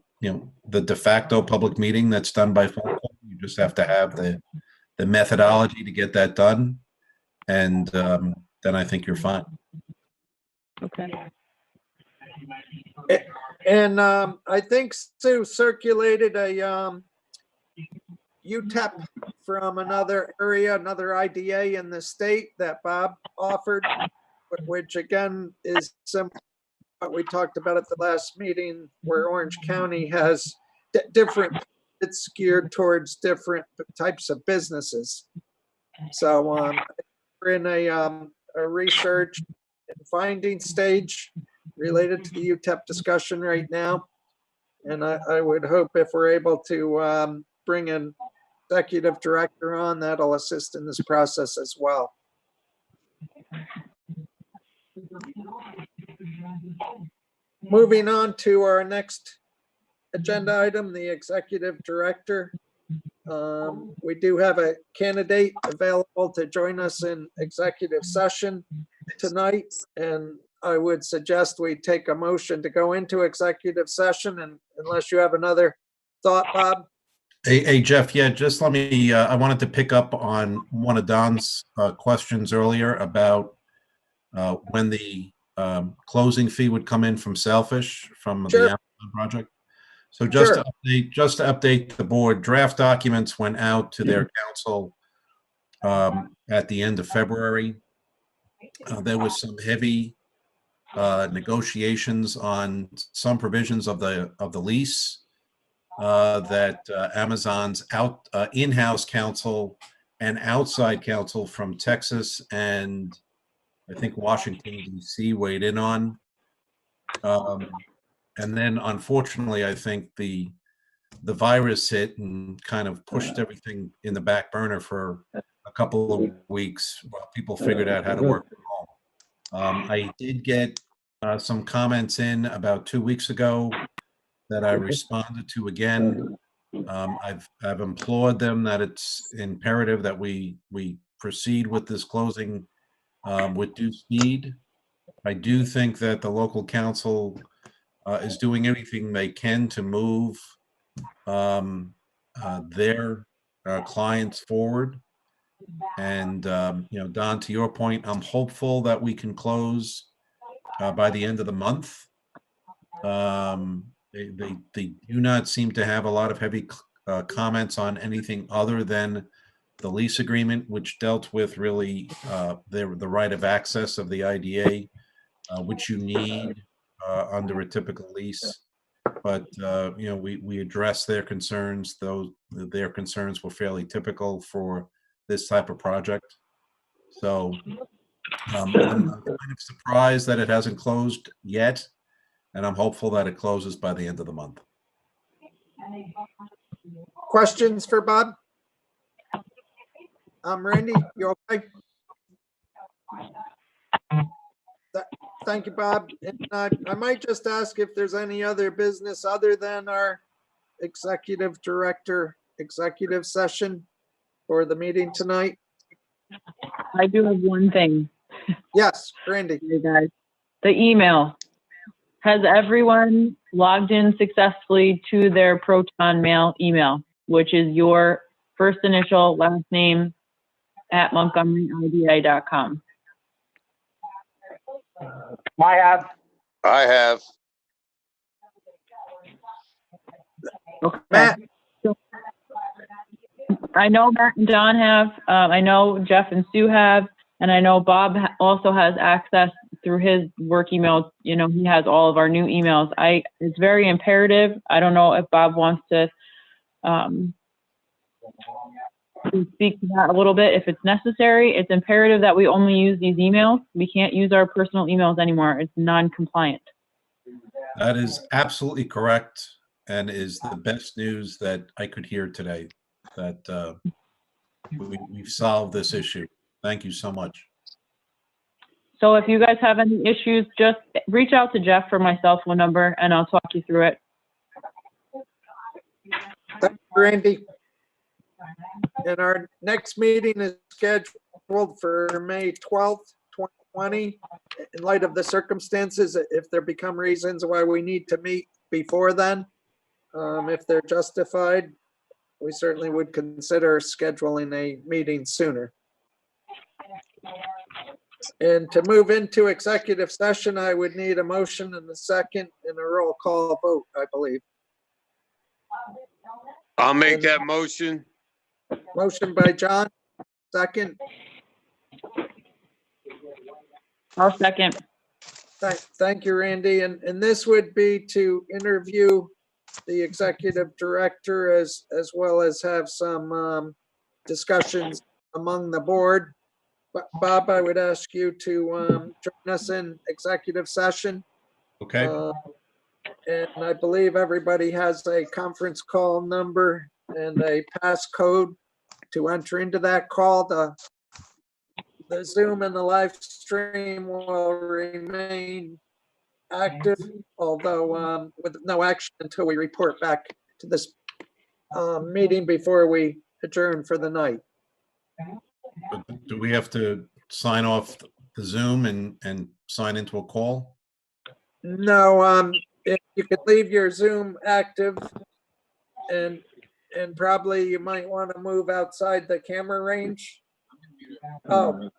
de facto public meeting that's done by phone call. You just have to have the methodology to get that done, and then I think you're fine. Okay. And I think Sue circulated a UTEP from another area, another IDA in the state that Bob offered, which again is similar to what we talked about at the last meeting, where Orange County has different, it's geared towards different types of businesses. So we're in a research and finding stage related to the UTEP discussion right now. And I would hope if we're able to bring an executive director on, that'll assist in this process as well. Moving on to our next agenda item, the executive director. We do have a candidate available to join us in executive session tonight, and I would suggest we take a motion to go into executive session, and unless you have another thought, Bob. Hey, Jeff, yeah, just let me, I wanted to pick up on one of Don's questions earlier about when the closing fee would come in from Sailfish from Sure. the Amazon project. So just Sure. to update the board, draft documents went out to their council at the end of February. There was some heavy negotiations on some provisions of the lease that Amazon's in-house counsel and outside counsel from Texas and I think Washington, D.C. weighed in on. And then unfortunately, I think the virus hit and kind of pushed everything in the back burner for a couple of weeks while people figured out how to work from home. I did get some comments in about 2 weeks ago that I responded to again. I've implored them that it's imperative that we proceed with this closing with due speed. I do think that the local council is doing everything they can to move their clients forward. And Don, to your point, I'm hopeful that we can close by the end of the month. They do not seem to have a lot of heavy comments on anything other than the lease agreement, which dealt with really the right of access of the IDA, which you need under a typical lease. But we addressed their concerns, though their concerns were fairly typical for this type of project. So I'm kind of surprised that it hasn't closed yet, and I'm hopeful that it closes by the end of the month. Questions for Bob? Randy, you okay? Thank you, Bob. And I might just ask if there's any other business other than our executive director executive session for the meeting tonight. I do have one thing, Yes, Randy. you guys. The email. Has everyone logged in successfully to their Proton Mail email, which is your first initial, last name at montgomeryida.com? I have. I have. Okay. Matt. I know Matt and Don have, I know Jeff and Sue have, and I know Bob also has access through his work email. You know, he has all of our new emails. It's very imperative. I don't know if Bob wants to speak to that a little bit if it's necessary. It's imperative that we only use these emails. We can't use our personal emails anymore. It's non-compliant. That is absolutely correct and is the best news that I could hear today, that we've solved this issue. Thank you so much. So if you guys have any issues, just reach out to Jeff for my cell phone number and I'll talk you through it. Thank you, Randy. And our next meeting is scheduled for May 12th, 2020. In light of the circumstances, if there become reasons why we need to meet before then, if they're justified, we certainly would consider scheduling a meeting sooner. And to move into executive session, I would need a motion and a second and a roll call vote, I believe. I'll make that motion. Motion by John, second. I'll second. Thank you, Randy. And this would be to interview the executive director as well as have some discussions among the board. Bob, I would ask you to join us in executive session. Okay. And I believe everybody has a conference call number and a passcode to enter into that call. The Zoom and the live stream will remain active, although with no action until we report back to this meeting before we adjourn for the night. Do we have to sign off the Zoom and sign into a call? No, if you could leave your Zoom active and probably you might want to move outside the camera range. Oh,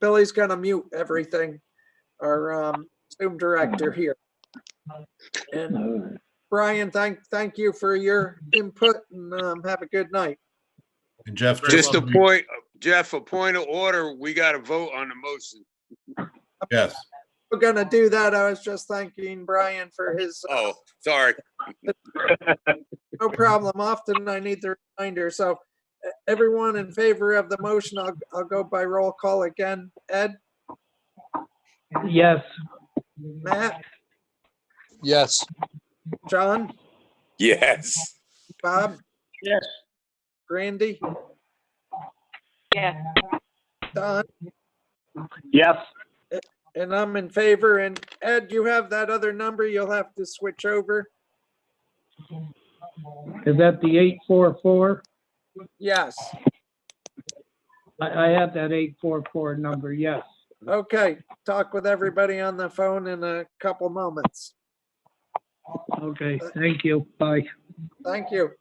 Billy's gonna mute everything, our Zoom director here. And Brian, thank you for your input and have a good night. And Jeff, Just a point, Jeff, a point of order. We got to vote on the motion. Yes. We're gonna do that. I was just thanking Brian for his. Oh, sorry. No problem. Often I need the reminder. So everyone in favor of the motion, I'll go by roll call again. Ed, Yes. Matt, Yes. John, Yes. Bob, Yes. Randy, Yes. Don, Yes. and I'm in favor. And Ed, you have that other number. You'll have to switch over. Is that the 844? Yes. I have that 844 number, yes. Okay. Talk with everybody on the phone in a couple moments. Okay, thank you. Bye. Thank you.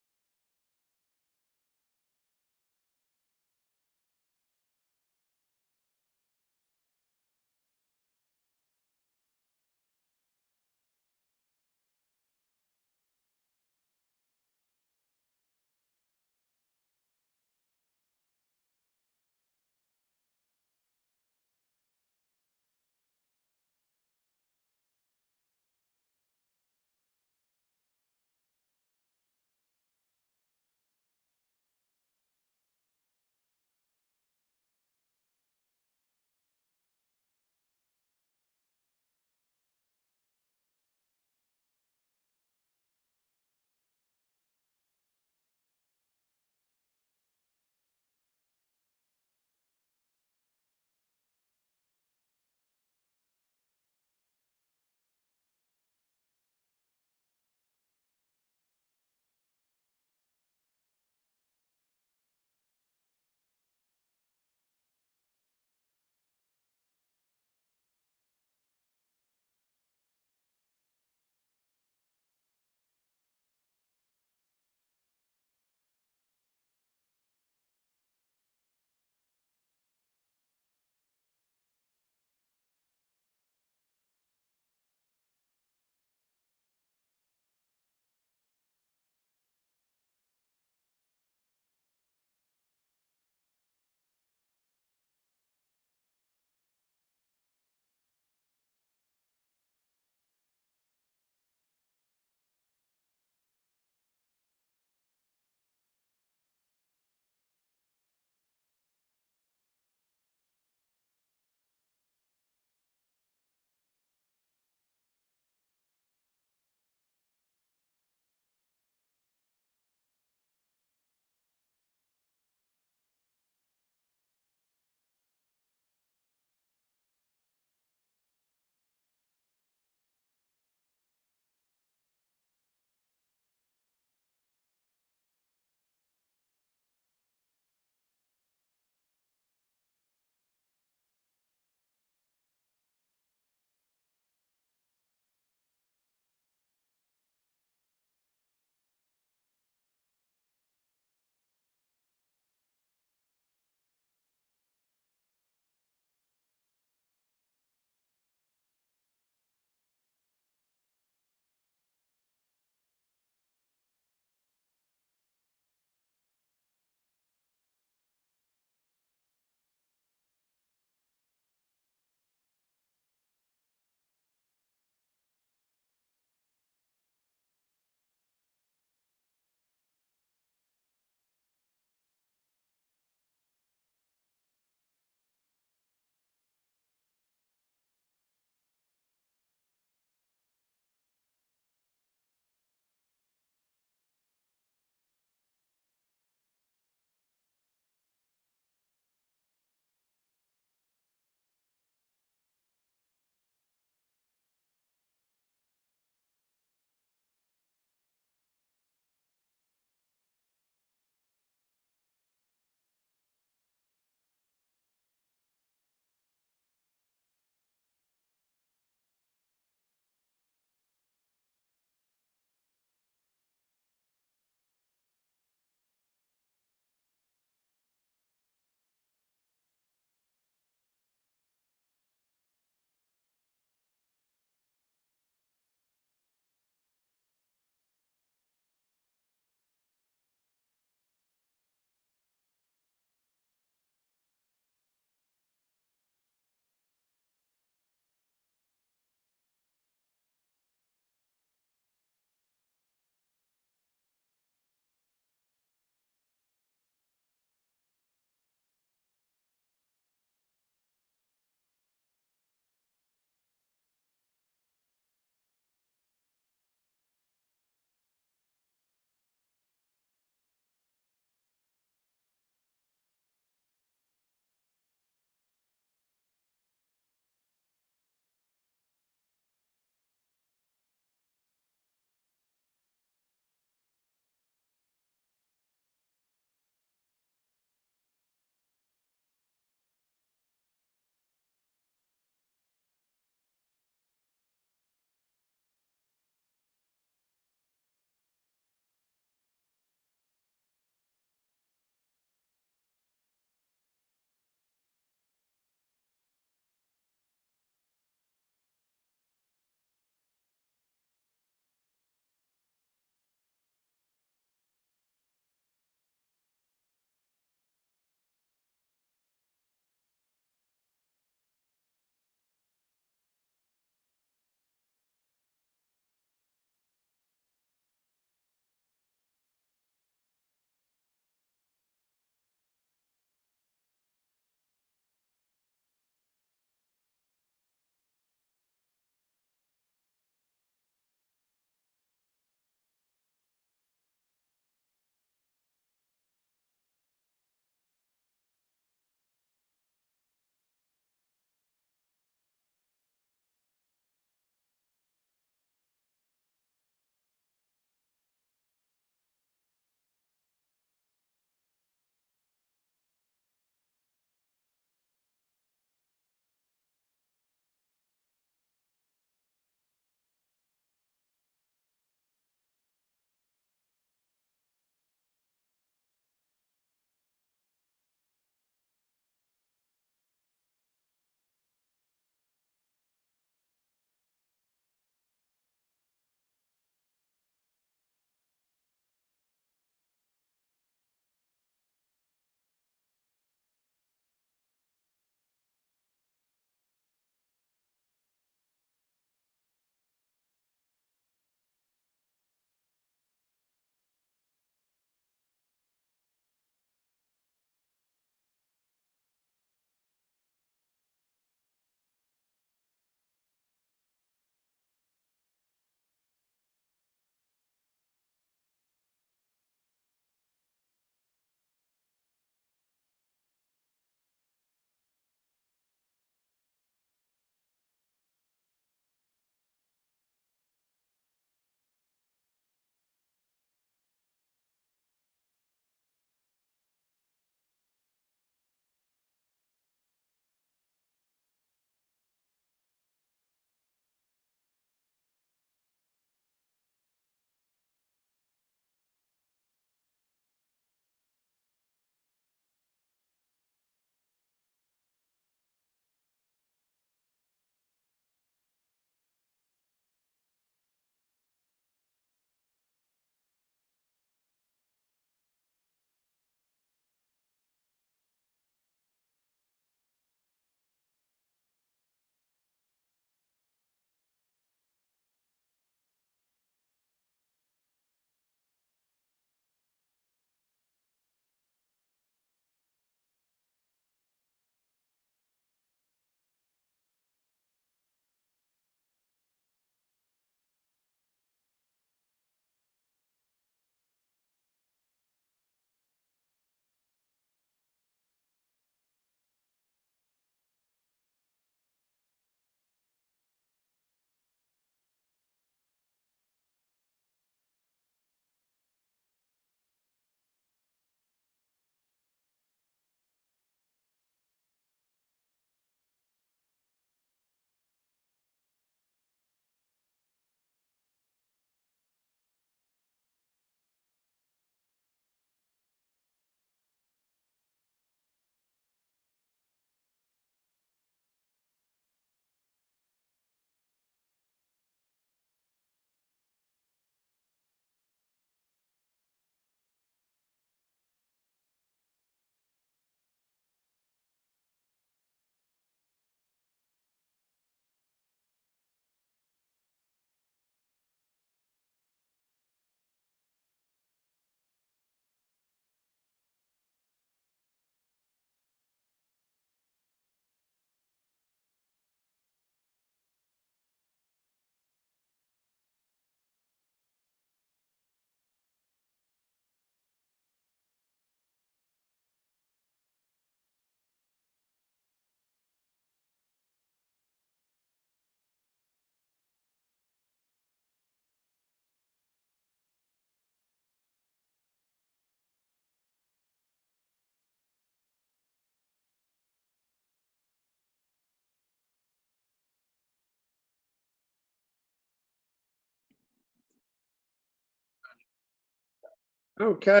Okay,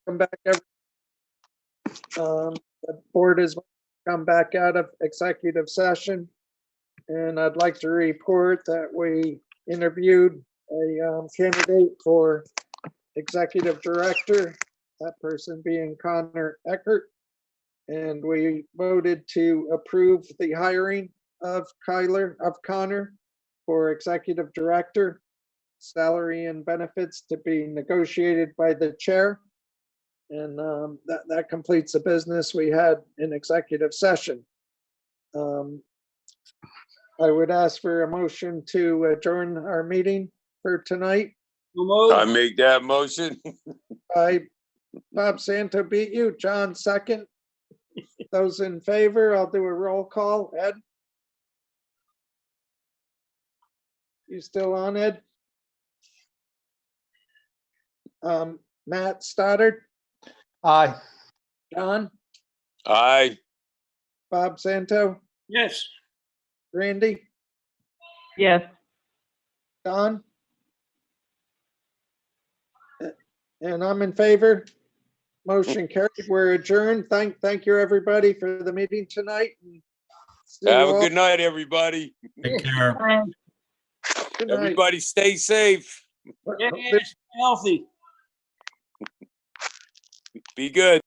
welcome back. The board has come back out of executive session. And I'd like to report that we interviewed a candidate for executive director, that person being Connor Eckert. And we voted to approve the hiring of Connor for executive director. Salary and benefits to be negotiated by the chair. And that completes the business we had in executive session. I would ask for a motion to adjourn our meeting for tonight. I make that motion. Bob Santo beat you. John second. Those in favor, I'll do a roll call. Ed? You still on, Ed? Matt Stoddard? Aye. John? Aye. Bob Santo? Yes. Randy? Yes. Don? And I'm in favor. Motion carried. We're adjourned. Thank you, everybody, for the meeting tonight. See you Have a all. good night, everybody. Take care. Good night. Everybody stay safe. Yes, healthy. Be good.